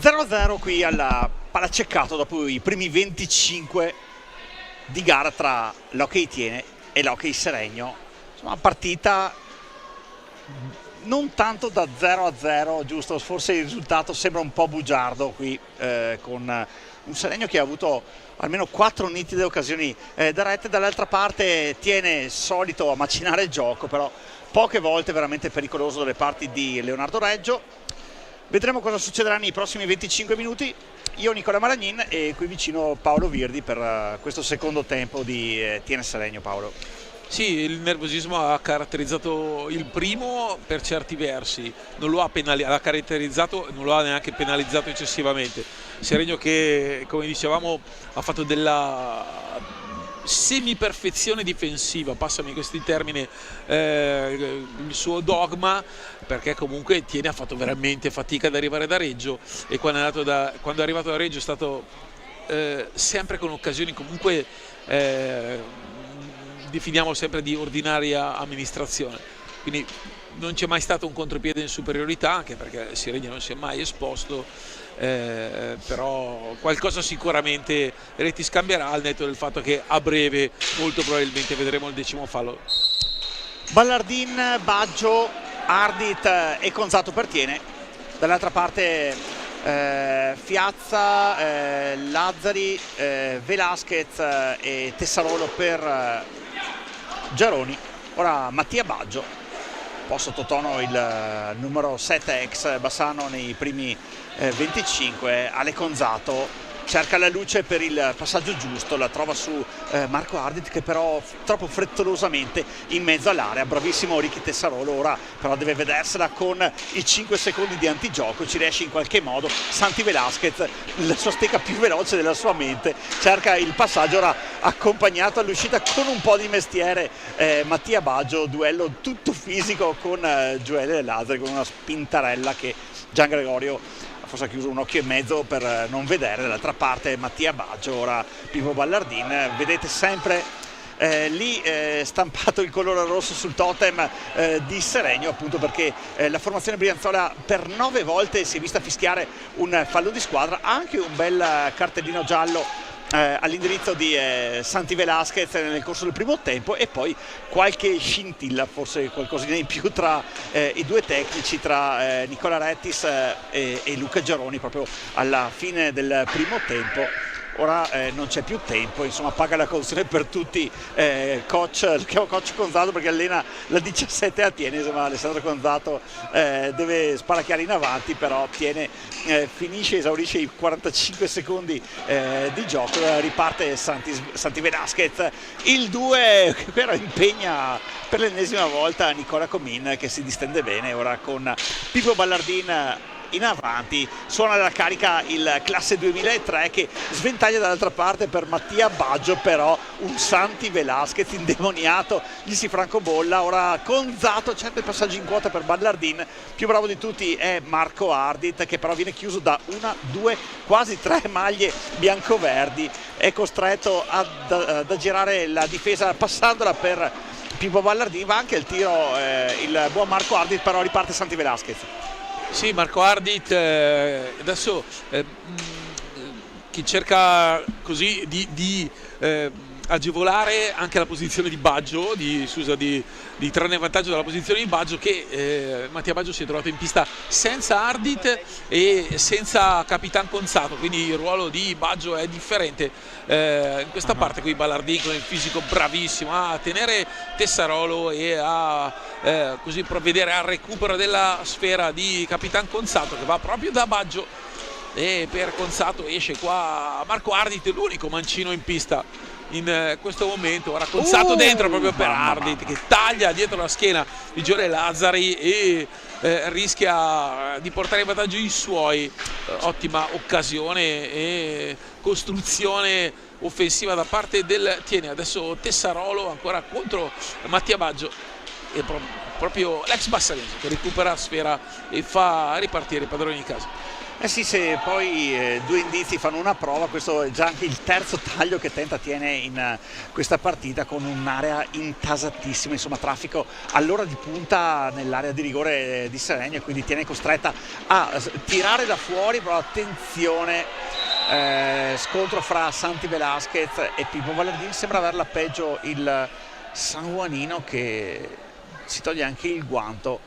0-0 qui alla Palaceccato dopo i primi 25 di gara tra l'Hockey Tiene e l'Hockey Seregno. Insomma, partita non tanto da 0-0, giusto? Forse il risultato sembra un po' bugiardo qui, con un Seregno che ha avuto almeno 4 nitide occasioni da rete. Dall'altra parte Tiene solito a macinare il gioco, però poche volte veramente pericoloso dalle parti di Leonardo Reggio. Vedremo cosa succederà nei prossimi 25 minuti. Io Nicola Maragnin e qui vicino Paolo Virdi per questo secondo tempo di Tiene Seregno. Paolo. Sì, il nervosismo ha caratterizzato il primo per certi versi, non lo ha l'ha caratterizzato, non lo ha neanche penalizzato eccessivamente. Seregno che, come dicevamo, ha fatto della semi-perfezione difensiva, passami questi termini, il suo dogma, perché comunque Tiene ha fatto veramente fatica ad arrivare da Reggio, e quando è arrivato da Reggio è stato sempre con occasioni comunque definiamo sempre di ordinaria amministrazione, quindi non c'è mai stato un contropiede in superiorità, anche perché Seregno non si è mai esposto, però qualcosa sicuramente Reti scambierà, al netto del fatto che a breve molto probabilmente vedremo il 10° fallo. Ballardin, Baggio, Ardit e Conzato per Tiene. Dall'altra parte Fiazza, Lazzari, Velasquez e Tessarolo per Giaroni. Ora Mattia Baggio, un po' sottotono il numero 7 ex Bassano nei primi 25. Ale Conzato cerca la luce per il passaggio giusto, la trova su Marco Ardit, che però troppo frettolosamente in mezzo all'area. Bravissimo Ricky Tessarolo, ora però deve vedersela con i 5 secondi di antigioco, ci riesce in qualche modo. Santi Velasquez, la sua stecca più veloce della sua mente, cerca il passaggio, ora accompagnato all'uscita con un po' di mestiere Mattia Baggio, duello tutto fisico con Gioele Lazzari, con una spintarella che Gian Gregorio forse ha chiuso un occhio e mezzo per non vedere. Dall'altra parte Mattia Baggio, ora Pippo Ballardin. Vedete sempre lì stampato il colore rosso sul totem di Seregno, appunto perché la formazione brianzola per 9 volte si è vista fischiare un fallo di squadra, anche un bel cartellino giallo all'indirizzo di Santi Velasquez nel corso del primo tempo, e poi qualche scintilla, forse qualcosina in più tra i due tecnici, tra Nicola Rettis e Luca Giaroni, proprio alla fine del primo tempo. Ora non c'è più tempo, insomma paga la cauzione per tutti lo chiamo coach Conzato perché allena la 17 a Tiene, insomma Alessandro Conzato deve sparacchiare in avanti, però Tiene esaurisce i 45 secondi di gioco, riparte Santi Velasquez, il 2 che però impegna per l'ennesima volta Nicola Comin, che si distende bene ora con Pippo Ballardin in avanti. Suona la carica il classe 2003 che sventaglia dall'altra parte per Mattia Baggio, però un Santi Velasquez indemoniato gli si francobolla. Ora Conzato cerca il passaggio in quota per Ballardin, più bravo di tutti è Marco Ardit, che però viene chiuso da 1, 2, quasi 3 maglie biancoverdi, è costretto ad girare la difesa passandola per Pippo Ballardin. Va anche il tiro il buon Marco Ardit, però riparte Santi Velasquez. Sì, Marco Ardit adesso chi cerca così di agevolare anche la posizione di Baggio, di trarne vantaggio dalla posizione di Baggio, che Mattia Baggio si è trovato in pista senza Ardit e senza Capitan Conzato, quindi il ruolo di Baggio è differente in questa parte qui. Ballardin con il fisico bravissimo a tenere Tessarolo e a così provvedere al recupero della sfera di Capitan Conzato, che va proprio da Baggio, e per Conzato esce qua Marco Ardit, l'unico mancino in pista in questo momento. Ora Conzato dentro proprio per Ardit, che taglia dietro la schiena di Gioele Lazzari e rischia di portare in vantaggio i suoi. Ottima occasione e costruzione offensiva da parte del Tiene. Adesso Tessarolo ancora contro Mattia Baggio, e proprio l'ex Bassanese che recupera sfera e fa ripartire i padroni di casa. Eh sì, se poi due indizi fanno una prova, questo è già anche il terzo taglio che Tenta tiene in questa partita, con un'area intasatissima, insomma traffico all'ora di punta nell'area di rigore di Seregno, quindi tiene costretta a tirare da fuori, però attenzione, scontro fra Santi Velasquez e Pippo Ballardini, sembra averla peggio il sanjuanino, che si toglie anche il guanto,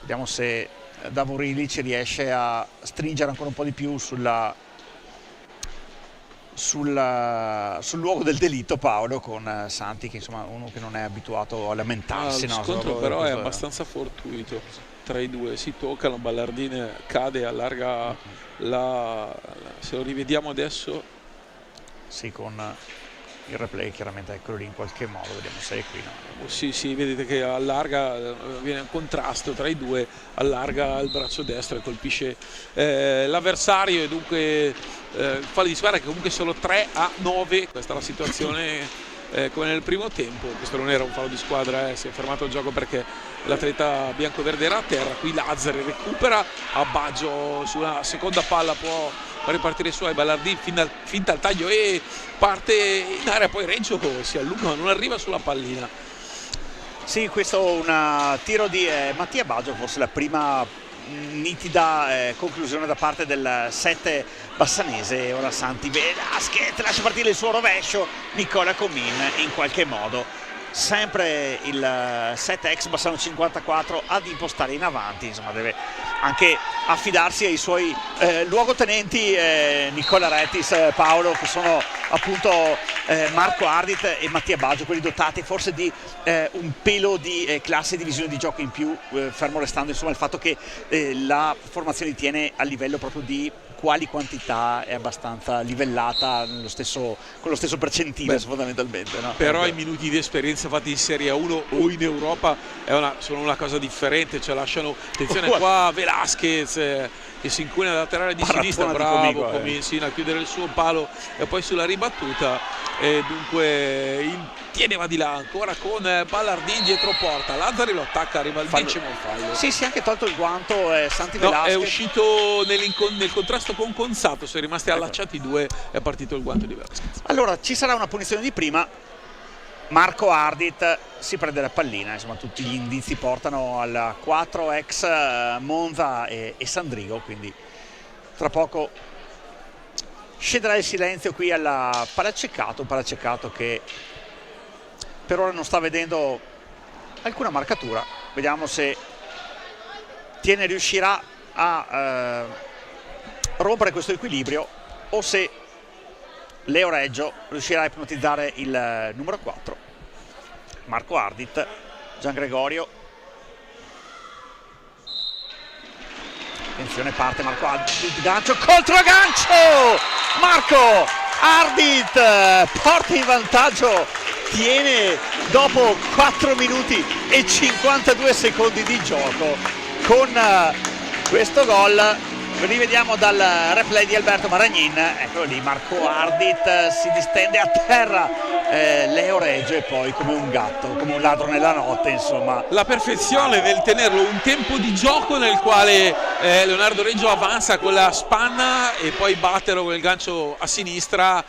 vediamo se Davorili ci riesce a stringere ancora un po' di più sul luogo del delitto, Paolo, con Santi, che insomma uno che non è abituato a lamentarsi. Lo scontro però è abbastanza fortuito tra i due, si toccano, Ballardini cade, allarga se lo rivediamo adesso, sì, con il replay chiaramente eccolo lì in qualche modo, vediamo se è qui, no? sì, vedete che allarga, viene un contrasto tra i due, allarga il braccio destro e colpisce l'avversario, e dunque fallo di squadra che comunque sono 3-9, questa è la situazione come nel primo tempo. Questo non era un fallo di squadra, si è fermato il gioco perché l'atleta biancoverde era a terra. Qui Lazzari recupera, a Baggio sulla seconda palla può ripartire su ai Ballardini, finta al taglio e parte in area, poi Reggio si allunga ma non arriva sulla pallina. Sì, questo è un tiro di Mattia Baggio, forse la prima nitida conclusione da parte del 7 bassanese. Ora Santi Velasquez lascia partire il suo rovescio, Nicola Comin in qualche modo, sempre il 7 ex Bassano 54 ad impostare in avanti, insomma deve anche affidarsi ai suoi luogotenenti Nicola Rettis, Paolo, che sono appunto Marco Ardit e Mattia Baggio, quelli dotati forse di un pelo di classe e di visione di gioco in più, fermo restando insomma il fatto che la formazione tiene a livello proprio di quali quantità è abbastanza livellata con lo stesso percentile. Fondamentalmente, no? Però i minuti di esperienza fatti in Serie 1 o in Europa sono una cosa differente, cioè lasciano, attenzione qua Velasquez che si incuna da laterale di sinistra, bravo Cominsina a chiudere il suo palo e poi sulla ribattuta, e dunque tiene va di là ancora con Ballardini dietro porta, Lazzari lo attacca, arriva al decimo fallo. Sì, si è anche tolto il guanto Santi no, Velasquez. È uscito nel contrasto con Consato, sono rimasti allacciati due, è partito il guanto di Velasquez. Allora ci sarà una punizione di prima, Marco Ardit si prende la pallina, insomma tutti gli indizi portano al 4 ex Monza e Sandrigo, quindi tra poco scederà il silenzio qui alla Palaceccato, un Palaceccato che per ora non sta vedendo alcuna marcatura, vediamo se Tiene riuscirà a rompere questo equilibrio o se Leo Reggio riuscirà a ipnotizzare il numero 4 Marco Ardit. Gian Gregorio, attenzione, parte Marco Ardit, gancio, controgancio, Marco Ardit porta in vantaggio, tiene dopo 4 minuti e 52 secondi di gioco con questo gol. Rivediamo dal replay di Alberto Maragnin, eccolo lì, Marco Ardit si distende a terra, Leo Reggio e poi come un gatto, come un ladro nella notte, insomma. La perfezione nel tenerlo, un tempo di gioco nel quale Leonardo Reggio avanza con la spanna e poi batterlo con il gancio a sinistra,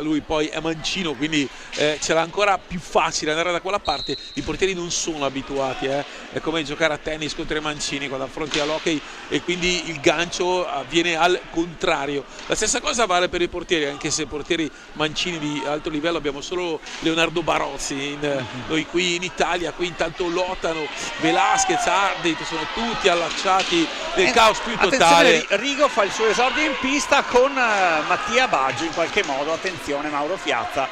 lui poi è mancino, quindi ce l'ha ancora più facile andare da quella parte. I portieri non sono abituati, è come giocare a tennis contro i mancini quando affronti all'hockey, e quindi il gancio avviene al contrario. La stessa cosa vale per i portieri, anche se portieri mancini di alto livello abbiamo solo Leonardo Barozzi, noi qui in Italia, qui intanto lottano Velasquez, Ardit, sono tutti allacciati nel caos più totale. Rigo fa il suo esordio in pista con Mattia Baggio in qualche modo, attenzione Mauro Fiazza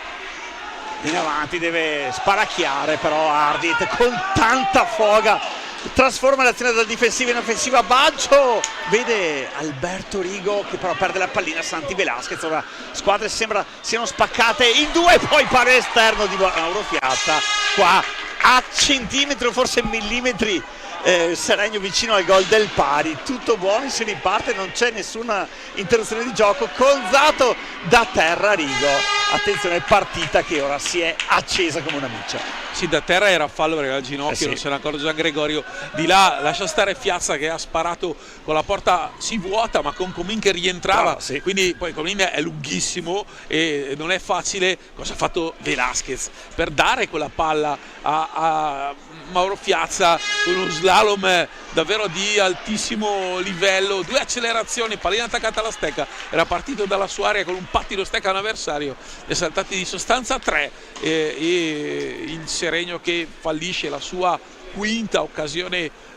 in avanti, deve sparacchiare però Ardit con tanta foga trasforma l'azione dal difensiva in offensiva. Baggio vede Alberto Rigo che però perde la pallina. Santi Velasquez, ora squadre sembra siano spaccate in due, poi pare esterno di Mauro Fiazza, qua a centimetri o forse millimetri Seregno vicino al gol del pari, tutto buono, si riparte, non c'è nessuna interruzione di gioco, Conzato da terra, Rigo, attenzione, partita che ora si è accesa come una miccia. Sì, da terra era fallo perché al ginocchio, sì. non se ne accorge Gian Gregorio. Di là lascia stare Fiazza che ha sparato con la porta si vuota, ma con Comin che rientrava. Sì. Quindi poi Comin è lunghissimo e non è facile. Cosa ha fatto Velasquez per dare quella palla a Mauro Fiazza, uno slalom davvero di altissimo livello, 2 accelerazioni, pallina attaccata alla stecca, era partito dalla sua area con un pattino stecca a un avversario, ne è saltati di sostanza 3 e il Seregno che fallisce la sua quinta occasione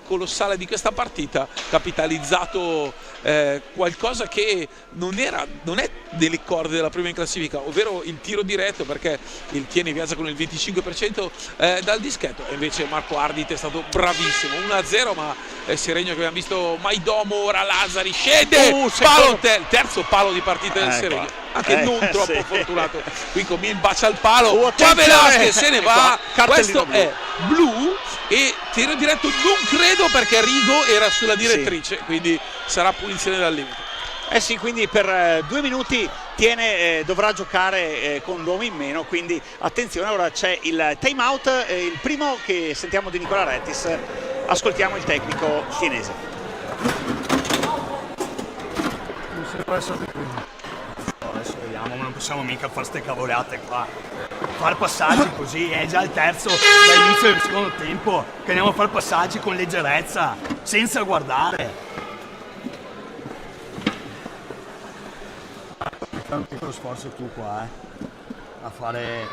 colossale di questa partita, capitalizzato qualcosa che non è nelle corde della prima in classifica, ovvero il tiro diretto, perché il Tiene viaggia con il 25% dal dischetto e invece Marco Ardit è stato bravissimo, 1-0, ma Seregno che abbiamo visto Maidomo, ora Lazzari scende, palo, terzo palo di partita del Seregno, anche non troppo fortunato, qui Comin bacia il palo, qua Velasquez se ne va, questo è blu e tiro diretto non credo perché Rigo era sulla direttrice, quindi sarà punizione dal limite. Sì, quindi per 2 minuti Tiene dovrà giocare con l'uomo in meno, quindi attenzione, ora c'è il time out, il primo che sentiamo di Nicola Rettis, ascoltiamo il tecnico tienese. Adesso vediamo, ma non possiamo mica fare ste cavolate qua, far passaggi così, è già il terzo dall'inizio del secondo tempo che andiamo a fare passaggi con leggerezza, senza guardare. Fai un piccolo sforzo tu qua, a fare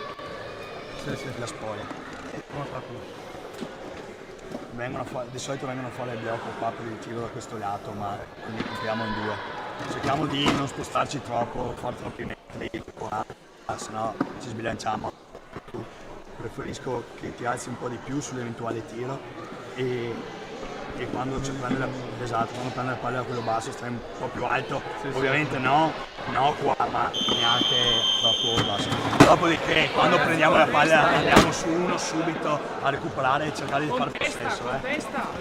la spoglia. Di solito vengono fuori il blocco qua per il tiro da questo lato, ma quindi compriamo in 2. Cerchiamo di non spostarci troppo, fare troppi metri qua, sennò ci sbilanciamo. Preferisco che ti alzi un po' di più sull'eventuale tiro e quando prende la palla da quello basso stai un po' più alto, ovviamente no qua, ma neanche troppo basso. Dopodiché quando prendiamo la palla andiamo su uno subito a recuperare e cercare di fare possesso.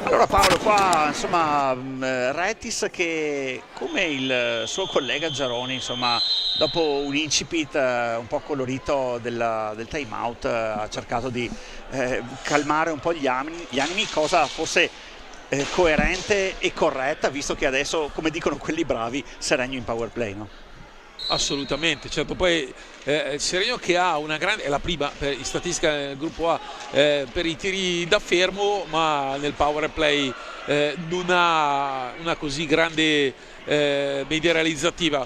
Allora Paolo, qua insomma Rettis che come il suo collega Giaroni, insomma dopo un incipit un po' colorito del time out ha cercato di calmare un po' gli animi, cosa forse coerente e corretta, visto che adesso, come dicono quelli bravi, Seregno in power play, no? Assolutamente, certo, poi il Seregno che ha una grande, è la prima in statistica nel gruppo A per i tiri da fermo, ma nel power play non ha una così grande media realizzativa.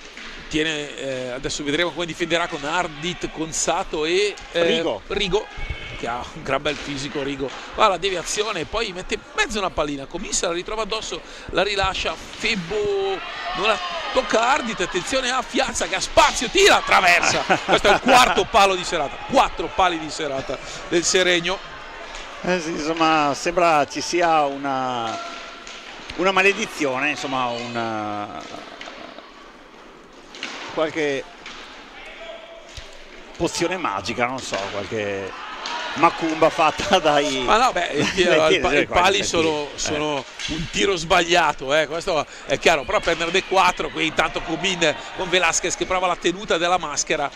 Adesso vedremo come difenderà con Ardit, Conzato e Rigo, che ha un gran bel fisico. Rigo va la deviazione, poi mette in mezzo una pallina, Commissa la ritrova addosso, la rilascia, Febbo non la tocca Ardit, attenzione a Fiazza che ha spazio, tira, attraversa. Questo è il quarto palo di serata, 4 pali di serata del Seregno. Sì, insomma sembra ci sia una maledizione, insomma qualche pozione magica, non so, qualche macumba fatta dai... Ma no, i pali sono un tiro sbagliato, questo è chiaro, però prendere dei 4, qui intanto Comin con Velasquez che prova la tenuta della maschera,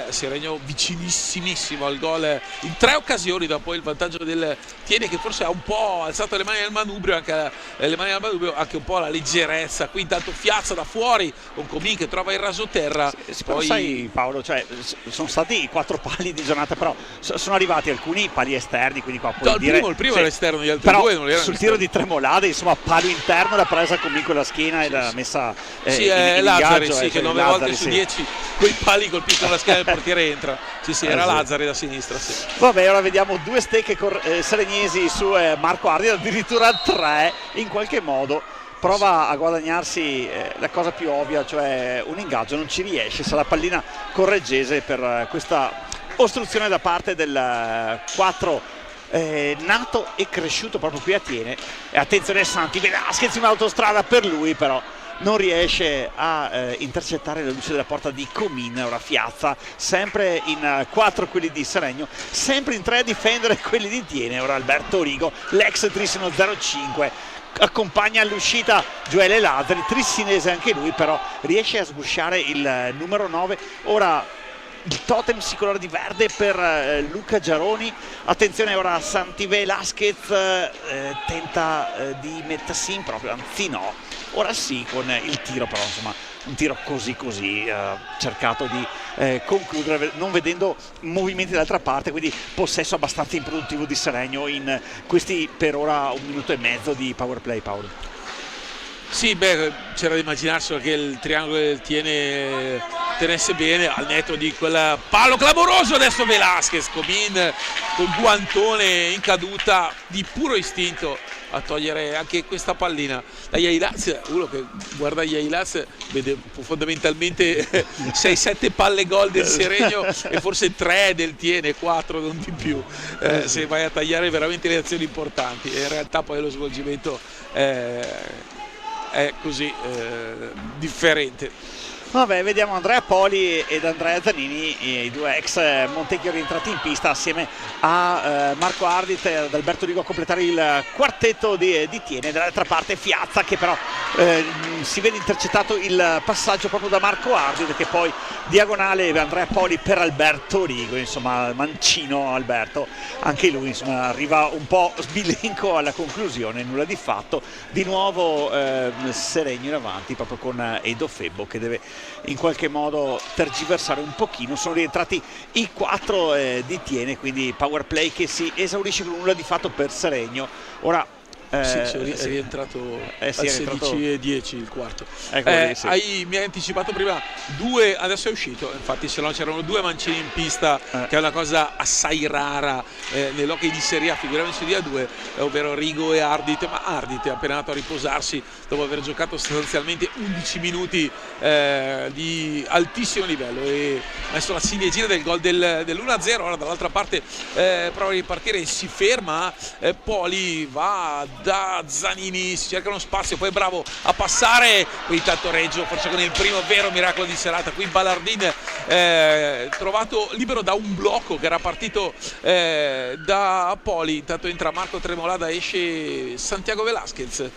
Seregno vicinissimo al gol in 3 occasioni, dopo il vantaggio del Tiene che forse ha un po' alzato le mani al manubrio, anche un po' la leggerezza, qui intanto Fiazza da fuori con Comin che trova il rasoterra. Poi sai Paolo, cioè, sono stati 4 pali di giornata, però sono arrivati alcuni pali esterni, quindi qua puoi dire il primo era esterno, gli altri 2 non erano sul tiro di Tremolade, insomma palo interno, l'ha presa con con la schiena e l'ha messa in Lazzari, ingaggio, che 9 volte su 10 quei pali colpiscono la schiena del portiere entra. Era Lazzari da sinistra, Vabbè, ora vediamo 2 stecche seregnesi su Marco Ardit, addirittura 3 in qualche modo. Prova a guadagnarsi la cosa più ovvia, cioè un ingaggio, non ci riesce, sarà pallina correggese per questa ostruzione da parte del 4 nato e cresciuto proprio qui a Tiene. E attenzione Santi, Velasquez in autostrada per lui, però non riesce a intercettare la luce della porta di Comin. Ora Fiazza, sempre in 4 quelli di Seregno, sempre in 3 a difendere quelli di Tiene. Ora Alberto Rigo, l'ex Trissino 05, accompagna all'uscita Gioele Lazzari, trissinese anche lui, però riesce a sgusciare il numero 9. Ora il totem si colora di verde per Luca Giaroni. Attenzione ora a Santi Velasquez, tenta di Metassin proprio, anzi no, ora sì con il tiro, però insomma un tiro così cercato di concludere, non vedendo movimenti dall'altra parte, quindi possesso abbastanza improduttivo di Seregno in questi per ora 1 minuto e mezzo di power play. Paolo. Sì, beh, c'era da immaginarselo che il triangolo del Tiene tenesse bene, al netto di quel palo clamoroso. Adesso Velasquez, Comin col guantone in caduta di puro istinto a togliere anche questa pallina. La Yailaz, uno che guarda Yailaz vede fondamentalmente 6-7 palle gol del Seregno e forse 3 del Tiene, 4 non di più, se vai a tagliare veramente le azioni importanti. E in realtà poi lo svolgimento è così differente. Vabbè, vediamo Andrea Poli ed Andrea Zanini, i due ex Montecchio rientrati in pista assieme a Marco Ardit e ad Alberto Rigo a completare il quartetto di Tiene. Dall'altra parte Fiazza, che però si vede intercettato il passaggio proprio da Marco Ardit, che poi diagonale Andrea Poli per Alberto Rigo, insomma mancino Alberto, anche lui insomma arriva un po' sbilenco alla conclusione, nulla di fatto. Di nuovo Seregno in avanti proprio con Edo Febbo che deve in qualche modo tergiversare un pochino. Sono rientrati i 4 di Tiene, quindi power play che si esaurisce con nulla di fatto per Seregno. Ora è rientrato al 16:10 il quarto. Sì. Mi hai anticipato prima 2, adesso è uscito, infatti se no c'erano 2 mancini in pista, che è una cosa assai rara nell'hockey di Serie A, figuriamo in Serie A2, ovvero Rigo e Ardit. Ma Ardit è appena andato a riposarsi dopo aver giocato sostanzialmente 11 minuti di altissimo livello e messo la ciliegina del gol dell'1-0. Ora dall'altra parte prova a ripartire e si ferma. Poli va da Zanini, si cercano spazio, poi è bravo a passare, qui intanto Reggio forse con il primo vero miracolo di serata. Qui Ballardin trovato libero da un blocco che era partito da Poli. Intanto entra Marco Tremolada, esce Santiago Velasquez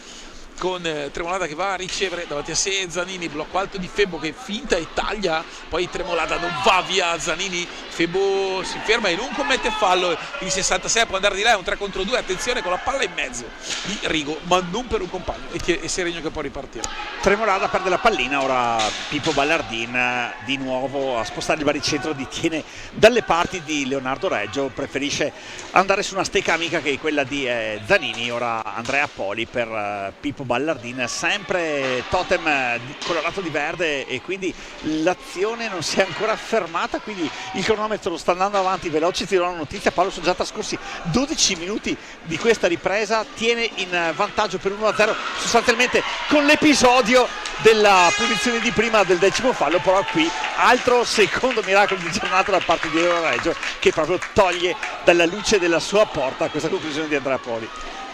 con Tremolada che va a ricevere davanti a sé Zanini, blocco alto di Febbo che finta e taglia, poi Tremolada non va via Zanini, Febbo si ferma e non commette fallo, il 66 può andare di là, è un 3 contro 2, attenzione con la palla in mezzo di Rigo, ma non per un compagno, e Seregno che può ripartire. Tremolada perde la pallina, ora Pippo Ballardin di nuovo a spostare il baricentro di Tiene dalle parti di Leonardo Reggio, preferisce andare su una stecca amica che è quella di Zanini. Ora Andrea Poli per Pippo Ballardin, sempre totem colorato di verde e quindi l'azione non si è ancora fermata, quindi il cronometro sta andando avanti veloce. Ti do una notizia, Paolo, sono già trascorsi 12 minuti di questa ripresa, Tiene in vantaggio per 1-0 sostanzialmente con l'episodio della punizione di prima del 10° fallo, però qui altro secondo miracolo di giornata da parte di Leonardo Reggio che proprio toglie dalla luce della sua porta questa conclusione di Andrea Poli.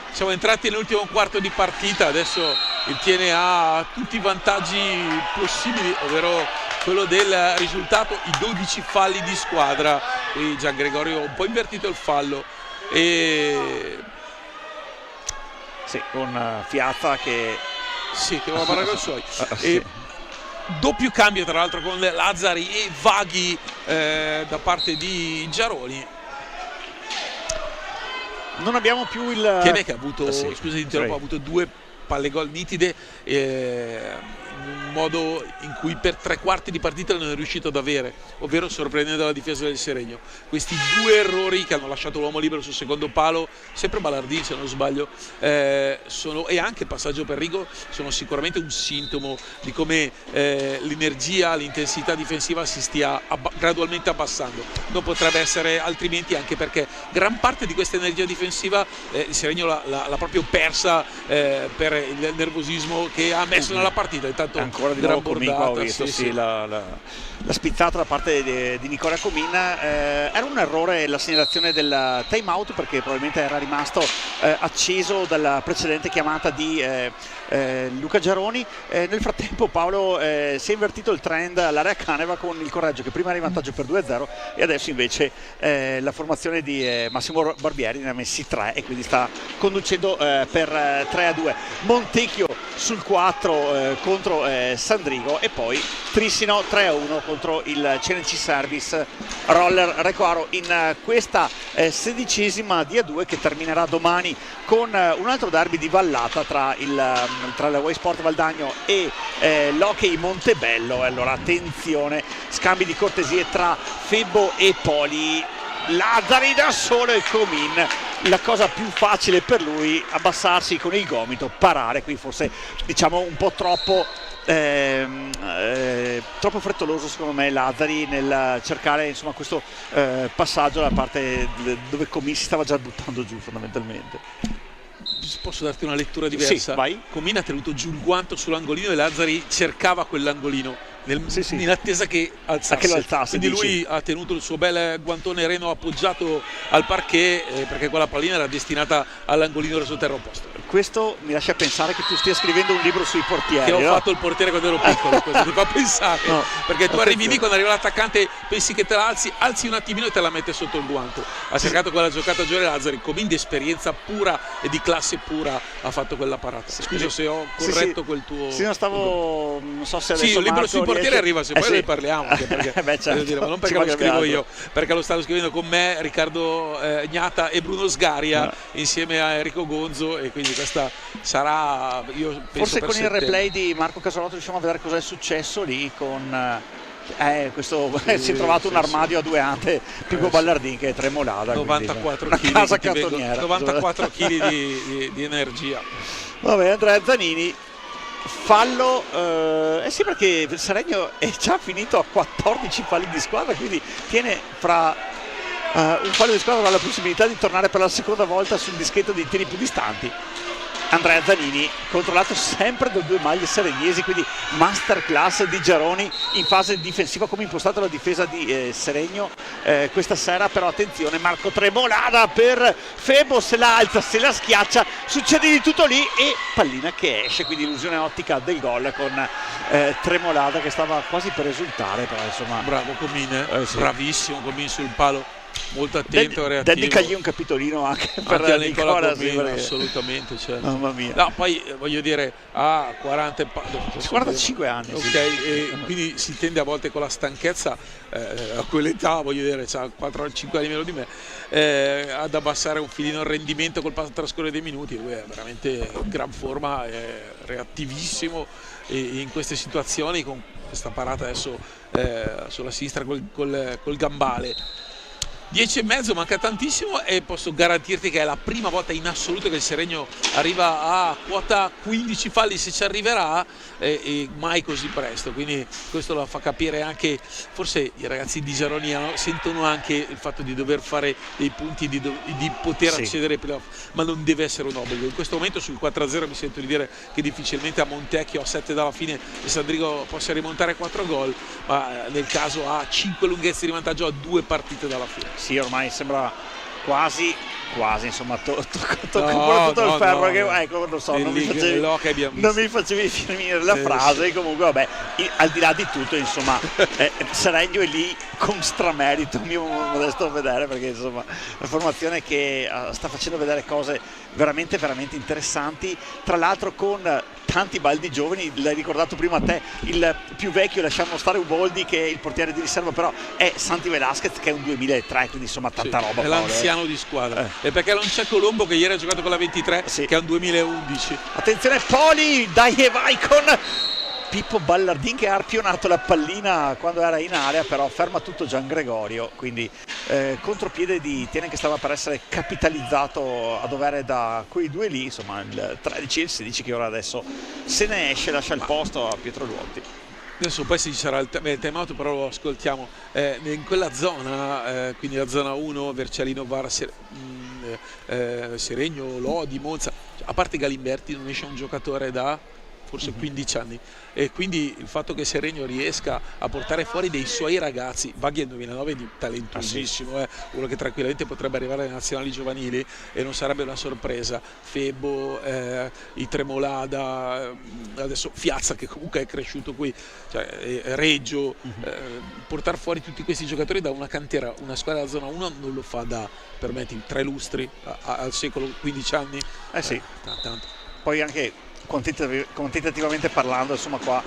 Siamo entrati nell'ultimo quarto di partita, adesso il Tiene ha tutti i vantaggi possibili, ovvero quello del risultato, i 12 falli di squadra. Qui Gian Gregorio un po' invertito il fallo e sì, con Fiazza che va a parlare con i suoi. E doppio cambio tra l'altro con Lazzari e Vaghi da parte di Giaroni. Non abbiamo più il Tiene che ha avuto, scusa di interrompo, ha avuto 2 palle gol nitide in un modo in cui per 3/4 di partita non è riuscito ad avere, ovvero sorprendendo la difesa del Seregno. Questi 2 errori che hanno lasciato l'uomo libero sul secondo palo, sempre Ballardin se non sbaglio, e anche il passaggio per Rigo sono sicuramente un sintomo di come l'energia, l'intensità difensiva si stia gradualmente abbassando. Non potrebbe essere altrimenti, anche perché gran parte di questa energia difensiva il Seregno l'ha proprio persa per il nervosismo che ha messo nella partita. Intanto intanto ancora di gran nuovo Comin, qua ho bordata, visto sì, sì, sì. la spizzata da parte di Nicola Comin. Era un errore la segnalazione del time out, perché probabilmente era rimasto acceso dalla precedente chiamata di Luca Giaroni. Nel frattempo Paolo si è invertito il trend all'area Caneva con il Correggio che prima era in vantaggio per 2-0 e adesso invece la formazione di Massimo Barbieri ne ha messi 3 e quindi sta conducendo per 3-2. Montecchio sul 4 contro Sandrigo e poi Trissino 3-1 contro il CNC Service Roller Recoaro in questa 16ª di A2 che terminerà domani con un altro derby di vallata tra la Way Sport Valdagno e l'Hockey Montebello. Allora attenzione, scambi di cortesie tra Febbo e Poli. Lazzari da solo e Comin, la cosa più facile per lui abbassarsi con il gomito, parare. Qui forse diciamo un po' troppo frettoloso secondo me Lazzari nel cercare insomma questo passaggio da parte dove Comin si stava già buttando giù fondamentalmente. Posso darti una lettura diversa? Sì, vai. Comin ha tenuto giù il guanto sull'angolino e Lazzari cercava quell'angolino in attesa che alzasse. Che lo alzasse, quindi dici? lui ha tenuto il suo bel guantone reno appoggiato al parquet perché quella pallina era destinata all'angolino sul terra opposto. Questo mi lascia pensare che tu stia scrivendo un libro sui portieri. Che ho no? fatto il portiere quando ero piccolo, questo ti fa pensare. No, perché tu arrivi attenzione. lì, quando arriva l'attaccante pensi che te la alzi un attimino e te la mette sotto il guanto. Ha cercato quella giocata Giorgio Lazzari, Comin di esperienza pura e di classe pura ha fatto quella parata. Scusa se ho corretto quel tuo... Sì, non so se adesso Sì, un libro Marco sui portieri riesce- arriva, se poi sì. ne parliamo, anche perché, Beh, certo. voglio dire, ma non Ci perché lo mancherebbe scrivo altro. io, perché lo stanno scrivendo con me Riccardo Gnata e Bruno Sgaria insieme a Enrico Gonzo, e quindi questa sarà, io penso, Forse per con il settembre. replay di Marco Casalotto riusciamo a vedere cosa è successo lì con questo si è trovato un armadio a 2 ante Pippo Ballardin che è tremolata, 94 una kg casa cantoniera. 94 kg di energia. Vabbè, Andrea Zanini, fallo, sì, perché Seregno è già finito a 14 falli di squadra, quindi tiene fra un fallo di squadra la possibilità di tornare per la seconda volta sul dischetto dei tiri più distanti. Andrea Zanini, controllato sempre da 2 maglie seregnesi, quindi masterclass di Giaroni in fase difensiva, come impostata la difesa di Seregno questa sera. Però attenzione, Marco Tremolada per Febo, se la alza, se la schiaccia, succede di tutto lì e pallina che esce, quindi illusione ottica del gol con Tremolada che stava quasi per esultare, però insomma Bravo Comin, sì. Bravissimo Comin sul palo, molto attento, reattivo. Dedicagli un capitolino anche per anche a Nicola sì, Comin, perché- assolutamente, certo. Mamma mia. No, poi voglio dire, ha 45 anni, ok, sì. e quindi si tende a volte con la stanchezza a quell'età, voglio dire, c'ha 4-5 anni meno di me, ad abbassare un filino il rendimento col trascorrere dei minuti. Lui è veramente in gran forma, è reattivissimo e in queste situazioni, con questa parata adesso sulla sinistra col gambale. 10,5, manca tantissimo e posso garantirti che è la prima volta in assoluto che il Seregno arriva a quota 15 falli, se ci arriverà, e mai così presto, quindi questo lo fa capire anche, forse i ragazzi di Giaroni sentono anche il fatto di dover fare dei punti, di poter Sì. accedere ai playoff, ma non deve essere un obbligo. In questo momento sul 4-0 mi sento di dire che difficilmente a Montecchio a 7 dalla fine e Sandrigo possa rimontare 4 gol, ma nel caso ha 5 lunghezze di vantaggio a 2 partite dalla fine. Sì, ormai sembra quasi insomma tocco No, tutto il no, ferro no. che ecco, non so, non mi Nell'hockey abbiamo visto. non mi facevi finire la frase. Comunque vabbè, al di là di tutto insomma Seregno è lì con stramerito, mio modesto vedere, perché insomma la formazione che sta facendo vedere cose veramente interessanti, tra l'altro con tanti baldi giovani. L'hai ricordato prima te, il più vecchio, lasciamo stare Uboldi che è il portiere di riserva, però è Santi Velasquez che è un 2003, quindi insomma tanta roba. È Paolo, l'anziano di squadra, e perché non c'è Colombo che ieri ha giocato con la 23, Sì. che è un 2011. Attenzione Poli, dai e vai con Pippo Ballardin che ha arpionato la pallina quando era in area, però ferma tutto Gian Gregorio, quindi contropiede di Tiene che stava per essere capitalizzato a dovere da quei due lì, insomma il 13 e il 16 che ora adesso se ne esce, lascia il posto a Pietro Luotti. Adesso poi ci sarà il time out, però lo ascoltiamo. In quella zona, quindi la zona 1, Vercialino, Vara, Seregno, Lodi, Monza, a parte Galimberti non esce un giocatore da forse 15 anni, e quindi il fatto che Seregno riesca a portare fuori dei suoi ragazzi, Vaghi nel 2009 è talentuosissimo, uno che tranquillamente potrebbe arrivare alle nazionali giovanili e non sarebbe una sorpresa. Febo, i Tremolada, adesso Fiazza che comunque è cresciuto qui, cioè, Reggio, portare fuori tutti questi giocatori da una cantera, una squadra della zona 1 non lo fa da, permetti, 3 lustri al secolo, 15 anni. Sì. Tanto. Poi anche quantitativamente parlando, insomma, qua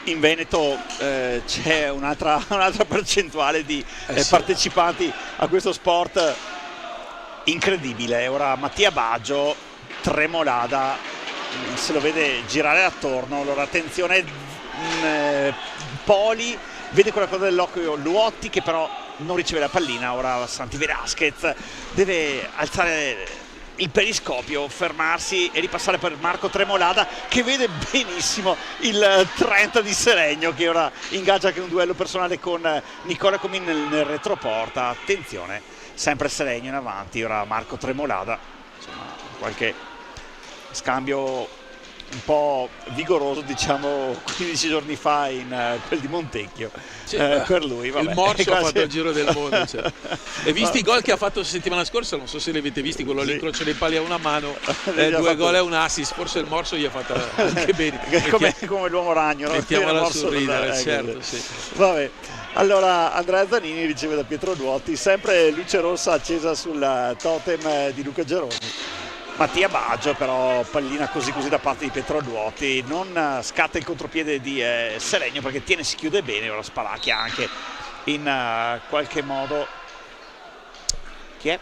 in Veneto c'è un'altra percentuale di partecipanti a questo sport incredibile. Ora Mattia Baggio, Tremolada, se lo vede girare attorno. Allora attenzione, Poli vede quella cosa dell'occhio, Luotti che però non riceve la pallina. Ora Santi Velasquez deve alzare il periscopio, fermarsi e ripassare per Marco Tremolada, che vede benissimo il 30 di Seregno, che ora ingaggia anche un duello personale con Nicola Comin nel retroporta. Attenzione, sempre Seregno in avanti. Ora Marco Tremolada, insomma, qualche scambio un po' vigoroso, diciamo 15 giorni fa in quel di Montecchio, per lui, vabbè. Il morso ha fatto il giro del mondo, cioè. E visti i gol che ha fatto settimana scorsa, non so se li avete visti, quello all'incrocio dei pali a una mano, 2 gol e un assist, forse il morso gli ha fatto anche bene, come l'uomo ragno, no? Mettiamola a sorridere, certo, sì. Vabbè. Allora Andrea Zanini riceve da Pietro Duotti, sempre luce rossa accesa sul totem di Luca Geroni. Mattia Baggio però, pallina così da parte di Pietro Duotti, non scatta il contropiede di Seregno perché tiene, si chiude bene. Ora spalacchia anche in qualche modo chi è?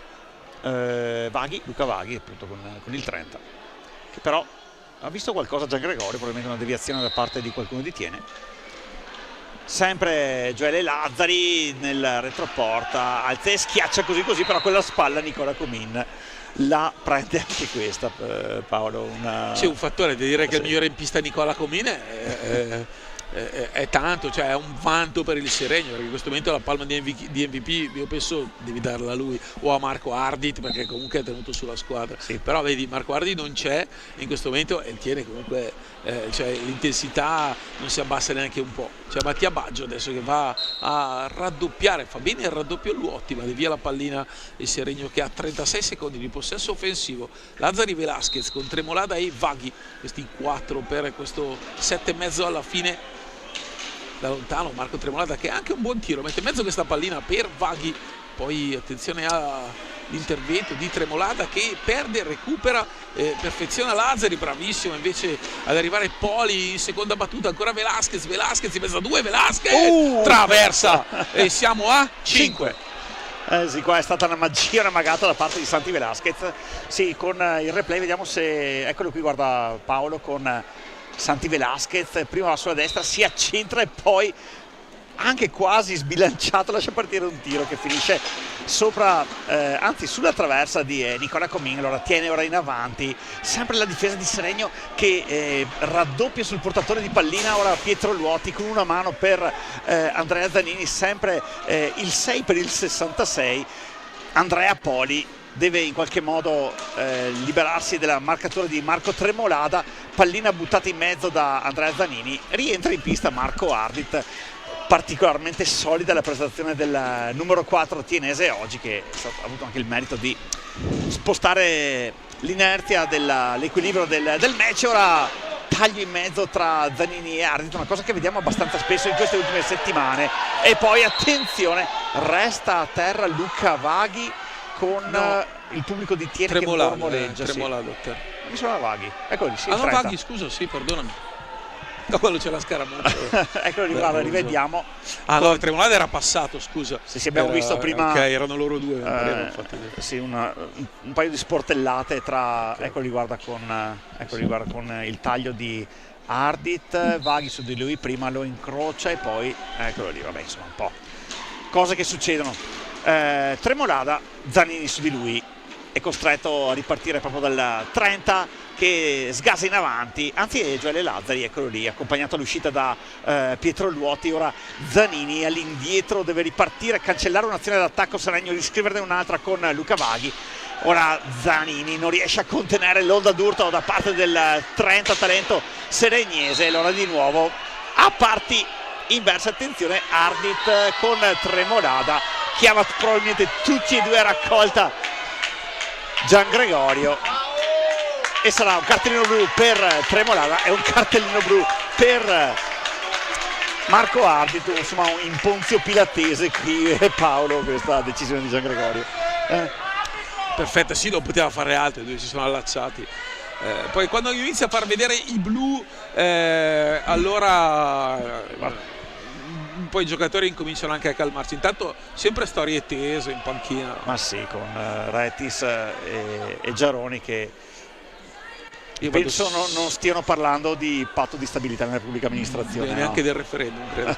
Vaghi, Luca Vaghi, appunto con il 30, che però ha visto qualcosa Gian Gregorio, probabilmente una deviazione da parte di qualcuno di Tiene. Sempre Gioele Lazzari nel retroporta, alza e schiaccia così, però con la spalla Nicola Comin la prende anche questa, Paolo. C'è un fattore, devi dire che il migliore in pista Nicola Comin è tanto, cioè è un vanto per il Seregno, perché in questo momento la palma di MVP io penso devi darla a lui o a Marco Ardit, perché comunque è tenuto sulla squadra. Però vedi, Marco Ardit non c'è in questo momento e tiene comunque, cioè, l'intensità non si abbassa neanche un po'. Cioè Mattia Baggio adesso che va a raddoppiare, fa bene il raddoppio Luotti, va via la pallina il Seregno, che ha 36 secondi di possesso offensivo. Lazzari, Velasquez con Tremolada e Vaghi, questi 4 per questo 7,5 alla fine. Da lontano Marco Tremolada che ha anche un buon tiro, mette in mezzo questa pallina per Vaghi, poi attenzione all'intervento di Tremolada che perde, recupera, perfeziona Lazzari, bravissimo invece ad arrivare Poli in seconda battuta, ancora Velasquez in mezzo a 2, Velasquez traversa e siamo a 5. Sì, qua è stata una magia, una magata da parte di Santi Velasquez. Sì, con il replay vediamo se, eccolo qui, guarda Paolo, con Santi Velasquez prima alla sua destra si accentra e poi anche quasi sbilanciato lascia partire un tiro che finisce sopra, anzi sulla traversa di Nicola Comin. Allora tiene ora in avanti sempre la difesa di Seregno che raddoppia sul portatore di pallina. Ora Pietro Luotti con una mano per Andrea Zanini, sempre il 6 per il 66. Andrea Poli deve in qualche modo liberarsi della marcatura di Marco Tremolada, pallina buttata in mezzo da Andrea Zanini, rientra in pista Marco Ardit. Particolarmente solida la prestazione del numero 4 tienese oggi, che ha avuto anche il merito di spostare l'inerzia dell'equilibrio del match. Ora taglio in mezzo tra Zanini e Ardit, una cosa che vediamo abbastanza spesso in queste ultime settimane. E poi attenzione, resta a terra Luca Vaghi con il pubblico di Tiene che mormoreggia. Tremolada, Mi suona Vaghi, eccolo lì, sì, no, Vaghi, scusa, sì, perdonami. No, quello c'è la scaramuccia. Eccolo lì, guarda, rivediamo. No, Tremolada era passato, scusa. Sì, abbiamo visto prima. Ok, erano loro due. Sì, un paio di sportellate tra. Eccolo lì, guarda con il taglio di Ardit. Vaghi su di lui, prima lo incrocia e poi. Eccolo lì, vabbè, insomma, un po'. Cose che succedono. Tremolada, Zanini su di lui, è costretto a ripartire proprio dal 30 che sgasa in avanti, anzi è Gioele Lazzari, eccolo lì, accompagnato all'uscita da Pietro Luotti. Ora Zanini all'indietro deve ripartire, cancellare un'azione d'attacco Seregno, riscriverne un'altra con Luca Vaghi Ora Zanini non riesce a contenere l'onda d'urto da parte del 30 talento seregnese. Allora di nuovo a parti inverse, attenzione, Ardit con Tremolada, chiama probabilmente tutti e due a raccolta Gian Gregorio e sarà un cartellino blu per Tremolada e un cartellino blu per Marco Ardit. Insomma in Ponzio Pilatese qui Paolo questa decisione di Gian Gregorio. Perfetta, sì, non poteva fare altro, i due si sono allacciati. Poi quando inizia a far vedere i blu, allora poi i giocatori incominciano anche a calmarsi. Intanto sempre storie tese in panchina. Ma sì, con Retis e Giaroni che Io penso non stiano parlando di patto di stabilità nella pubblica amministrazione. Neanche del referendum, credo.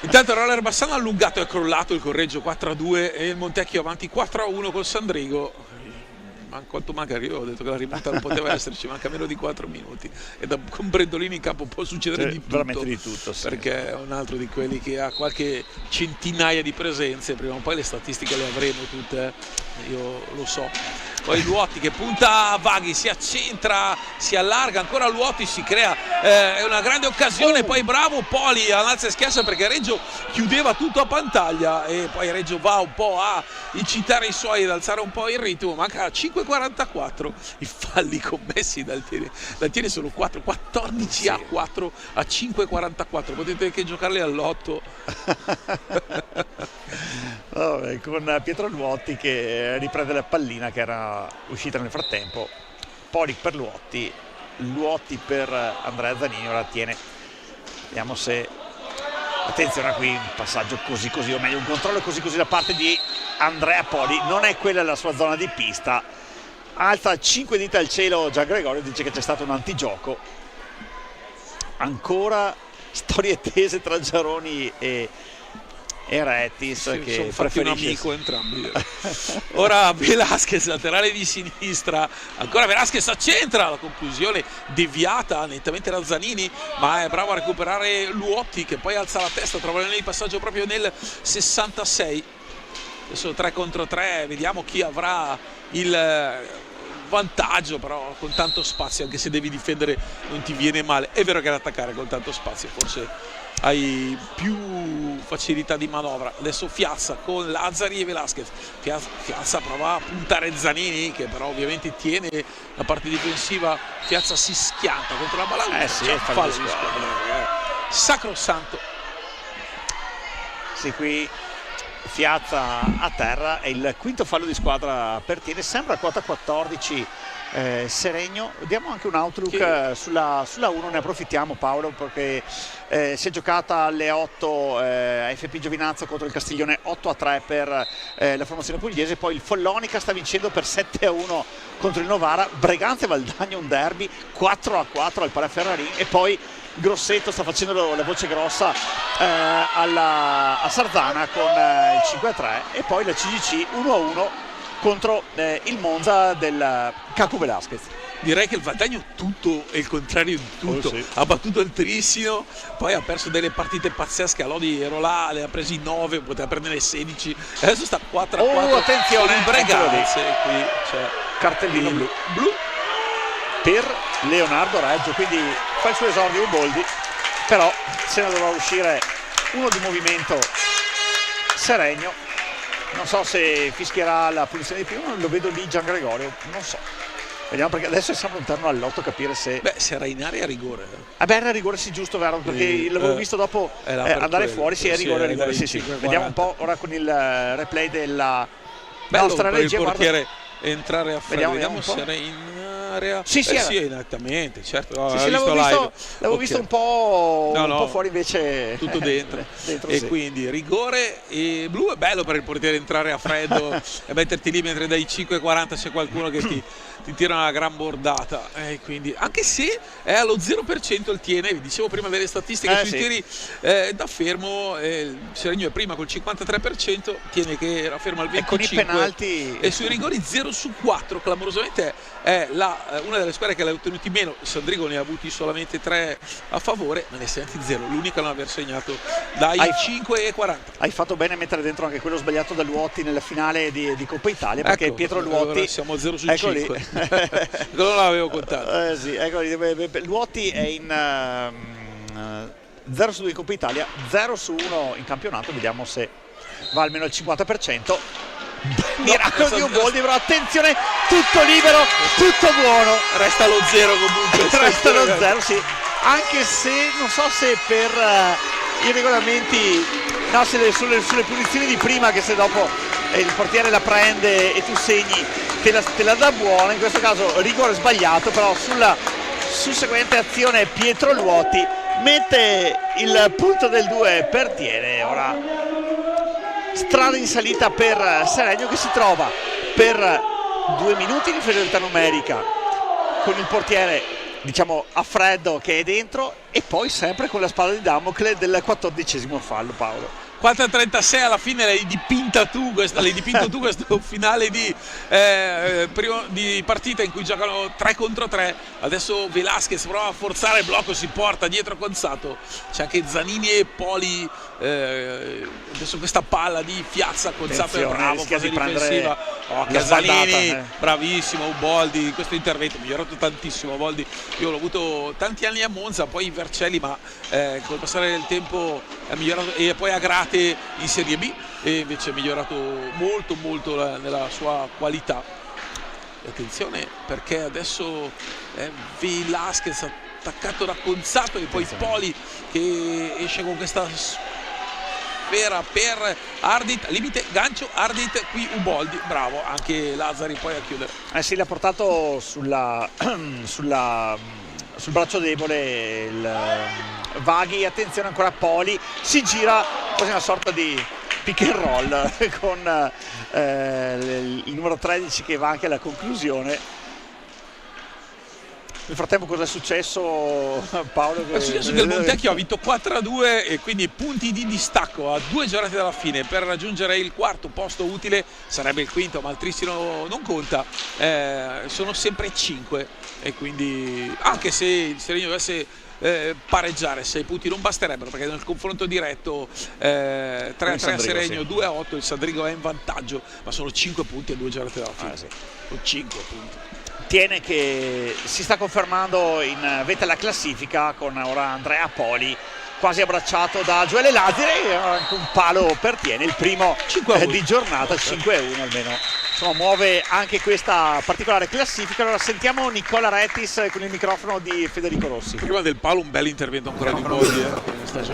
Intanto Roller Bassano ha allungato e è crollato il Correggio 4-2 e il Montecchio avanti 4-1 col Sandrigo. Quanto manca? Io ho detto che la rimonta non poteva esserci, manca meno di 4 minuti e con Brendolini in campo può succedere di tutto, veramente di tutto, sì. Perché è un altro di quelli che ha qualche centinaia di presenze, prima o poi le statistiche le avremo tutte, io lo so. Poi Luotti che punta a Vaghi, si accentra, si allarga, ancora Luotti, si crea, è una grande occasione, poi bravo Poli all'alza e schiaccia perché Reggio chiudeva tutto a Pantaglia e poi Reggio va un po' a incitare i suoi ad alzare un po' il ritmo, manca 5:44, i falli commessi dal Tiene sono 4, 14 a 4 a 5:44, potete anche giocarli all'8. Vabbè, con Pietro Luotti che riprende la pallina che era uscita nel frattempo. Poli per Luotti, Luotti per Andrea Zanini, ora tiene, vediamo se, attenzione qui un passaggio così o meglio un controllo così da parte di Andrea Poli, non è quella la sua zona di pista, alza 5 dita al cielo Gian Gregorio, dice che c'è stato un antigioco. Ancora storie tese tra Giaroni e Retis, sì, che sono fatti un preferisce amico entrambi. Ora Velasquez, laterale di sinistra, ancora Velasquez accentra, la conclusione deviata nettamente da Zanini, ma è bravo a recuperare Luotti che poi alza la testa, trova il passaggio proprio nel 66. Adesso 3 contro 3, vediamo chi avrà il vantaggio, però con tanto spazio, anche se devi difendere non ti viene male. È vero che ad attaccare con tanto spazio forse hai più facilità di manovra. Adesso Fiazza con Lazzari e Velasquez. Fiazza prova a puntare Zanini che però ovviamente tiene la parte difensiva. Fiazza si schianta contro la Balaguer, sì, fallo di squadra, sacrosanto. Sì, qui Fiazza a terra, è il quinto fallo di squadra per Tiene, sembra quota 14 Seregno. Diamo anche un outlook sulla 1, ne approfittiamo Paolo perché si è giocata alle 8 AFP Giovinazzo contro il Castiglione 8-3 per la formazione pugliese, poi il Follonica sta vincendo per 7-1 contro il Novara, Breganze Valdagno un derby 4-4 al Paraferrarin e poi Grosseto sta facendo la voce grossa a Sarzana con il 5-3 e poi la CGC 1-1 contro il Monza del Cacu Velasquez. Direi che il Valdagno tutto è il contrario di tutto, sì. Ha battuto il Trissino, poi ha perso delle partite pazzesche, a Lodi ero là, le ha presi 9, poteva prendere 16, adesso sta 4-4 attenzione, con il Breganze, qui c'è cartellino blu per Leonardo Reggio, quindi fa il suo esordio Uboldi, però se ne dovrà uscire uno di movimento Seregno, non so se fischierà la punizione di prima, lo vedo lì Gian Gregorio, non so, vediamo perché adesso siamo all'interno all'8 capire se... Beh, se era in area a rigore. Era rigore sì, giusto, vero, perché l'avevo visto dopo andare fuori, sì, è rigore, sì. Vediamo un po' ora con il replay della nostra per il regia. portiere entrare a freddo, vediamo se era in area. Sì, sì, esattamente, certo. Sì, l'avevo visto un po' fuori, invece tutto dentro. E sì. Quindi rigore e blu, è bello per il portiere entrare a freddo e metterti lì mentre dai 5:40 c'è qualcuno che ti tira una gran bordata, quindi anche se è allo 0% il Tiene, vi dicevo prima delle statistiche sui tiri da fermo, Seregno è prima col 53%, Tiene che era fermo al 25% e con i penalti e sui rigori 0 su 4, clamorosamente è la una delle squadre che l'ha ottenuti meno. Il Sandrigo ne ha avuti solamente 3 a favore, ma ne ha segnati 0, l'unica a non aver segnato dai 5,40. Hai fatto bene a mettere dentro anche quello sbagliato da Luotti nella finale di Coppa Italia, perché Ecco, Pietro Luotti, siamo a 0 su ecco 5. Non l'avevo contato. sì, ecco Luotti è in 0 su 2 in Coppa Italia, 0 su 1 in campionato, vediamo se va almeno al 50%. Miracolo di Uboldi, però attenzione, tutto libero, tutto buono. Resta lo 0 comunque. Resta lo 0, sì, anche se non so se per i regolamenti, no, se sulle punizioni di prima, che se dopo il portiere la prende e tu segni te la dà buona, in questo caso rigore sbagliato, però sulla susseguente azione Pietro Luotti mette il punto del 2 per Tiene. Ora strada in salita per Seregno, che si trova per 2 minuti di inferiorità numerica con il portiere, diciamo, a freddo che è dentro, e poi sempre con la spada di Damocle del 14° fallo. Paolo, 4:36 alla fine l'hai dipinto tu questo finale di partita in cui giocano 3 contro 3. Adesso Velasquez prova a forzare il blocco, si porta dietro Conzato, c'è anche Zanini e Poli. Adesso questa palla di Fiazza, Conzato è bravo, fase difensiva. Casalini, bravissimo. Uboldi in questo intervento migliorato tantissimo. Uboldi io l'ho avuto tanti anni a Monza, poi Vercelli, ma col passare del tempo è migliorato, e poi a Grate in Serie B, e invece è migliorato molto nella sua qualità. Attenzione, perché adesso è Velasquez attaccato da Conzato, e poi Poli che esce con questa sfera per Ardit, limite gancio Ardit, qui Uboldi, bravo anche Lazzari poi a chiudere. Sì, l'ha portato sul braccio debole il Vaghi. Attenzione ancora, Poli si gira, quasi una sorta di pick and roll con il numero 13 che va anche alla conclusione. Nel frattempo cosa è successo, Paolo? È successo che il Montecchio ha vinto 4-2 e quindi punti di distacco a 2 giornate dalla fine per raggiungere il 4° posto utile. Sarebbe il 5°, ma il Tristino non conta, sono sempre 5, e quindi anche se il Seregno dovesse pareggiare, 6 punti non basterebbero, perché nel confronto diretto 3-3 a Seregno, sì. 2-8 il Sandrigo è in vantaggio, ma sono 5 punti a 2 giornate dalla fine. Sì. Sono 5 punti. Tiene che si sta confermando in vetta alla classifica, con ora Andrea Poli quasi abbracciato da Gioele Lazzari, anche un palo per Tiene, il primo di giornata, 5-1 almeno. Insomma, muove anche questa particolare classifica. Allora sentiamo Nicola Rettis con il microfono di Federico Rossi. Prima del palo un bel intervento ancora di Boldi.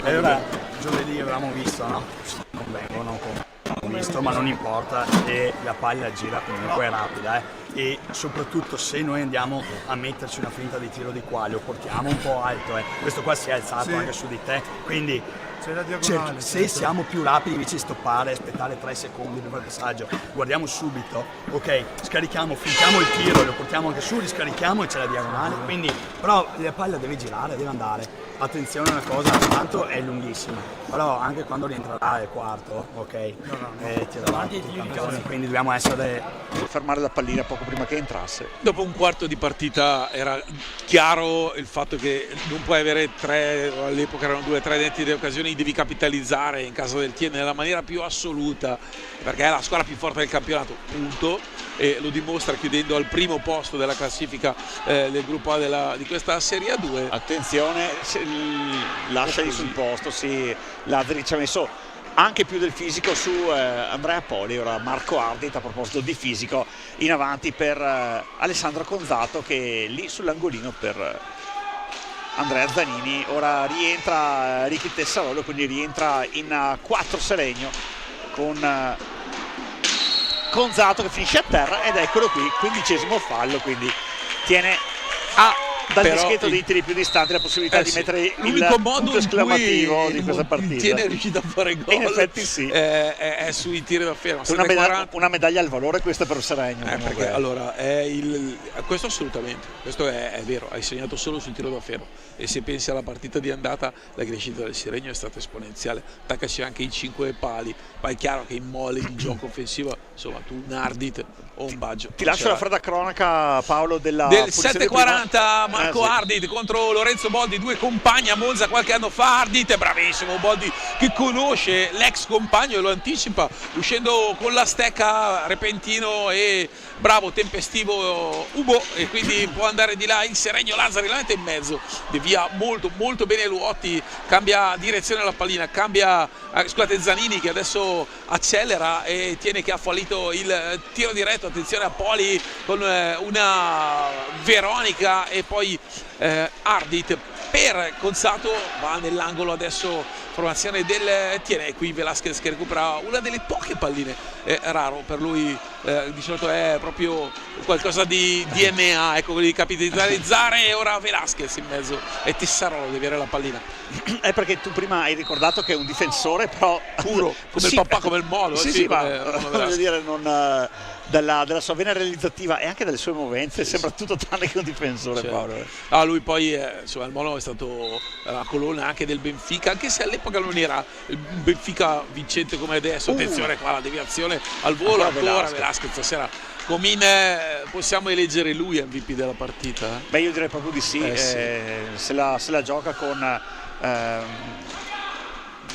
Allora, giovedì avevamo visto, no? Non vengono come visto, ma non importa, e la palla gira comunque rapida, e soprattutto se noi andiamo a metterci una finta di tiro di qua, lo portiamo un po' alto, questo qua si è alzato anche su di te, quindi certo, se siamo più rapidi invece di stoppare, aspettare 3 secondi per il passaggio, guardiamo subito, ok, scarichiamo, fintiamo il tiro, lo portiamo anche su, riscarichiamo e c'è la diagonale, quindi però la palla deve girare, deve andare. Attenzione a una cosa, tanto è lunghissima, però anche quando rientrerà il 4°, ok, tira avanti il campione, quindi dobbiamo fermare la pallina poco prima che entrasse. Dopo un quarto di partita era chiaro il fatto che non puoi avere 3, all'epoca erano 2 o 3 netti di occasioni, devi capitalizzare in casa del Tiene nella maniera più assoluta, perché è la squadra più forte del campionato, punto, e lo dimostra chiudendo al primo posto della classifica del gruppo A di questa Serie A2. Attenzione, lasciali sul posto, sì, Lazzari ci ha messo anche più del fisico su Andrea Poli. Ora Marco Ardit, a proposito di fisico, in avanti per Alessandro Conzato, che è lì sull'angolino per Andrea Zanini. Ora rientra Ricky Tessarolo, quindi rientra in 4 Seregno con Conzato che finisce a terra, ed eccolo qui, 15° fallo, quindi Tiene a dal Però dischetto dei tiri più distanti la possibilità di sì, mettere l'unico il modo punto in esclamativo cui di questa partita. Tiene è riuscito a fare gol, E in effetti sì. È sui tiri da fermo. Una medaglia al valore questa per Seregno. Perché allora questo assolutamente, questo è vero, hai segnato solo sul tiro da ferro, e se pensi alla partita di andata la crescita del Seregno è stata esponenziale, attaccaci anche i 5 pali, ma è chiaro che in mole di gioco offensivo, insomma, tu un Ardit o un Baggio ti lascio la fredda cronaca, Paolo, del 7:40 Marco sì. Ardit contro Lorenzo Boldi, due compagni a Monza qualche anno fa. Ardit è bravissimo, Boldi che conosce l'ex compagno e lo anticipa uscendo con la stecca, repentino e bravo, tempestivo Ubo, e quindi può andare di là il Seregno. Lazzari la mette in mezzo, devia molto molto bene Luotti, cambia direzione alla pallina, scusate, Zanini che adesso accelera e tiene che ha fallito il tiro diretto. Attenzione a Poli con una Veronica e poi Ardit per Conzato, va nell'angolo adesso, formazione del Tiene, qui Velasquez che recupera una delle poche palline, è raro per lui, di solito è proprio qualcosa di DNA, ecco, di capitalizzare, e ora Velasquez in mezzo e Tessarolo deve avere la pallina. È perché tu prima hai ricordato che è un difensore però puro, come sì, il papà, come il Molo, sì, ma come voglio dire, non della sua vena realizzativa e anche delle sue movenze sembra tutto tranne che un difensore, Paolo. Lui poi insomma, il Molo è stato la colonna anche del Benfica, anche se all'epoca non era il Benfica vincente come adesso. Attenzione qua, la deviazione al volo ancora Velasquez stasera. Comin, possiamo eleggere lui MVP della partita? Beh, io direi proprio di sì, sì. Se la gioca con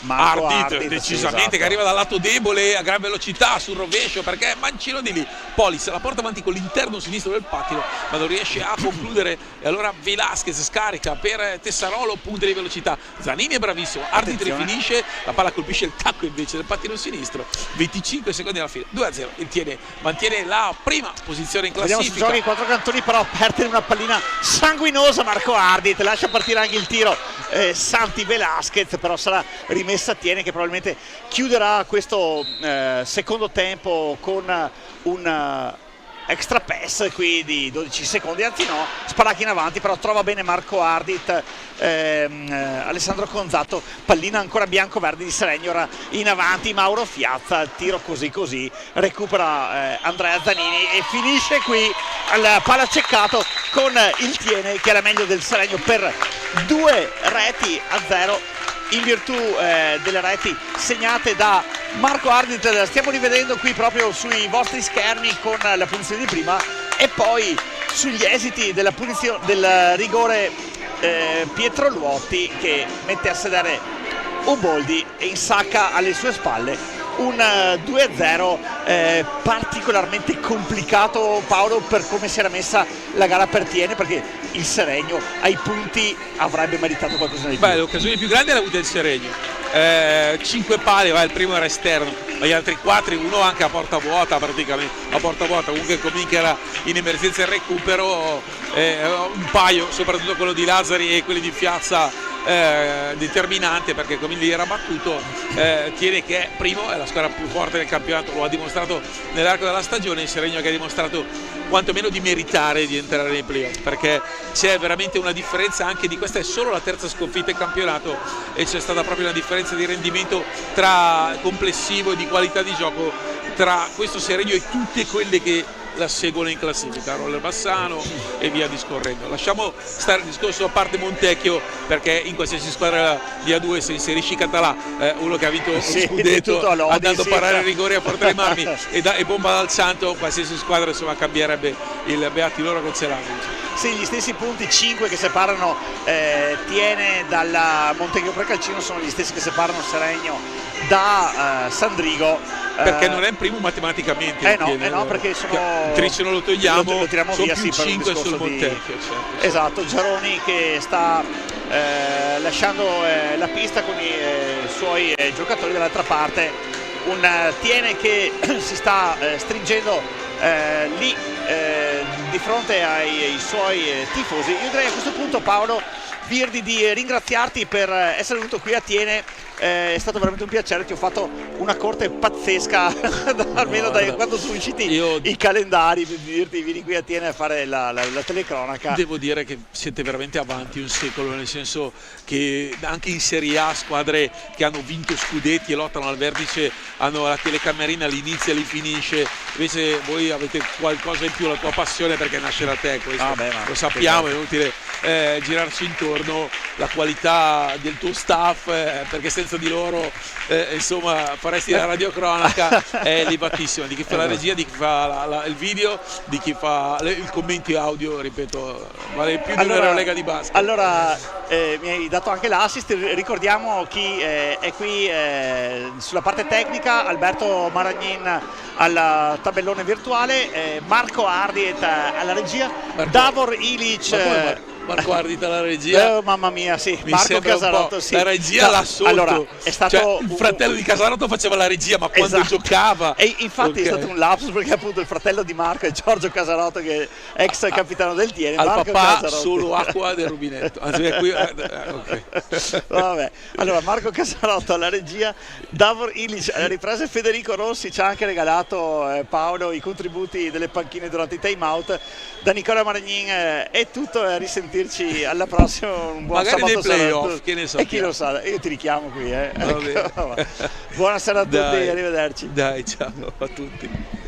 Marco Ardit Ardit, decisamente, sì, esatto. che arriva dal lato debole a gran velocità sul rovescio, perché Mancino di lì Poli se la porta avanti con l'interno sinistro del pattino ma non riesce a concludere, e allora Velasquez scarica per Tessarolo, punta di velocità. Zanini è bravissimo, Ardit rifinisce, la palla colpisce il tacco invece del pattino sinistro. 25 secondi alla fine, 2-0 il Tiene mantiene la prima posizione in classifica. Vediamo se gioca i quattro cantoni, però perde una pallina sanguinosa Marco Ardit, lascia partire anche il tiro Santi Velasquez, però sarà rimessa Tiene, che probabilmente chiuderà questo secondo tempo con un extra pass qui di 12 secondi, anzi no, sparacchi in avanti, però trova bene Marco Ardit, Alessandro Conzato, pallina ancora bianco-verde di Seregno, ora in avanti Mauro Fiazza, tiro così, recupera Andrea Zanini e finisce qui al palaceccato con il Tiene che era meglio del Seregno per 2-0 in virtù delle reti segnate da Marco Ardit. Stiamo rivedendo qui proprio sui vostri schermi con la punizione di prima e poi sugli esiti della punizione del rigore Pietro Luotti, che mette a sedere Uboldi e insacca alle sue spalle un 2-0 particolarmente complicato, Paolo, per come si era messa la gara per Tiene, perché il Seregno ai punti avrebbe meritato qualcosa di più. Le occasioni più grandi l'ha avuta il Seregno, 5 pali, il primo era esterno, ma gli altri 4, uno anche a porta vuota, praticamente a porta vuota, comunque Comin che era in emergenza il recupero, un paio, soprattutto quello di Lazzari e quelli di Fiazza, determinante, perché Comin lì era battuto. Tiene che è primo, è la squadra più forte del campionato, lo ha dimostrato nell'arco della stagione. Il Seregno che ha dimostrato quantomeno di meritare di entrare nei playoff, perché c'è veramente una differenza, anche di questa è solo la terza sconfitta in campionato e c'è stata proprio una differenza di rendimento tra complessivo e di qualità di gioco tra questo Seregno e tutte quelle che la seguono in classifica, Roller Bassano e via discorrendo. Lasciamo stare il discorso a parte Montecchio, perché in qualsiasi squadra di A2 se inserisci Català, uno che ha vinto lo scudetto andando a parare rigori a Porta dei Marmi e bomba dal Santo, qualsiasi squadra insomma cambierebbe il beati loro che ce l'hanno. Sì, gli stessi punti 5 che separano Tiene dalla Montecchio Precalcino sono gli stessi che separano Seregno da Sandrigo, perché non è in primo matematicamente. No, perché sono Tricino lo togliamo, lo tiriamo sono via, più sì, 5 sul Montecchio. Certo. Esatto, Giaroni che sta lasciando la pista con i suoi giocatori dall'altra parte, un Tiene che si sta stringendo lì di fronte ai suoi tifosi. Io direi a questo punto, Paolo, Virdi di ringraziarti per essere venuto qui a Thiene. È stato veramente un piacere, ti ho fatto una corte pazzesca almeno da quando sono usciti i calendari, per dirti vieni qui a Thiene a fare la telecronaca. Devo dire che siete veramente avanti un secolo, nel senso che anche in Serie A squadre che hanno vinto scudetti e lottano al vertice hanno la telecamerina all'inizio e li finisce, invece voi avete qualcosa in più, la tua passione, perché nasce da te questo. Lo sappiamo, è inutile girarci intorno, la qualità del tuo staff, perché senza di loro insomma faresti la radiocronaca è elevatissima, di chi fa la regia, di chi fa il video, di chi fa il commenti audio, ripeto, vale più di una lega di basket. Allora mi hai dato anche l'assist, ricordiamo chi è qui sulla parte tecnica: Alberto Maragnin al tabellone virtuale, Marco Ardiet alla regia, Davor Ilic. Marco Ardit alla regia, mamma mia, sì. Mi Marco Casarotto, sì. La regia là sotto. Allora, è stato cioè, il fratello di Casarotto faceva la regia, ma quando giocava. E infatti è stato un lapsus, perché appunto il fratello di Marco è Giorgio Casarotto, che è ex capitano del Thiene. Al Marco papà Casarotto. Solo acqua del rubinetto. Anzi, qui, okay. Vabbè. Allora, Marco Casarotto alla regia, Davor Ilic alle riprese, Federico Rossi ci ha anche regalato Paolo i contributi delle panchine durante i time out. Da Nicola Maragnin è tutto, risentirci alla prossima, un buon magari sabato nei playoff, sera. che ne so. E chi lo sa, io ti richiamo qui. Buonasera a tutti, Dai. arrivederci. Dai, ciao a tutti.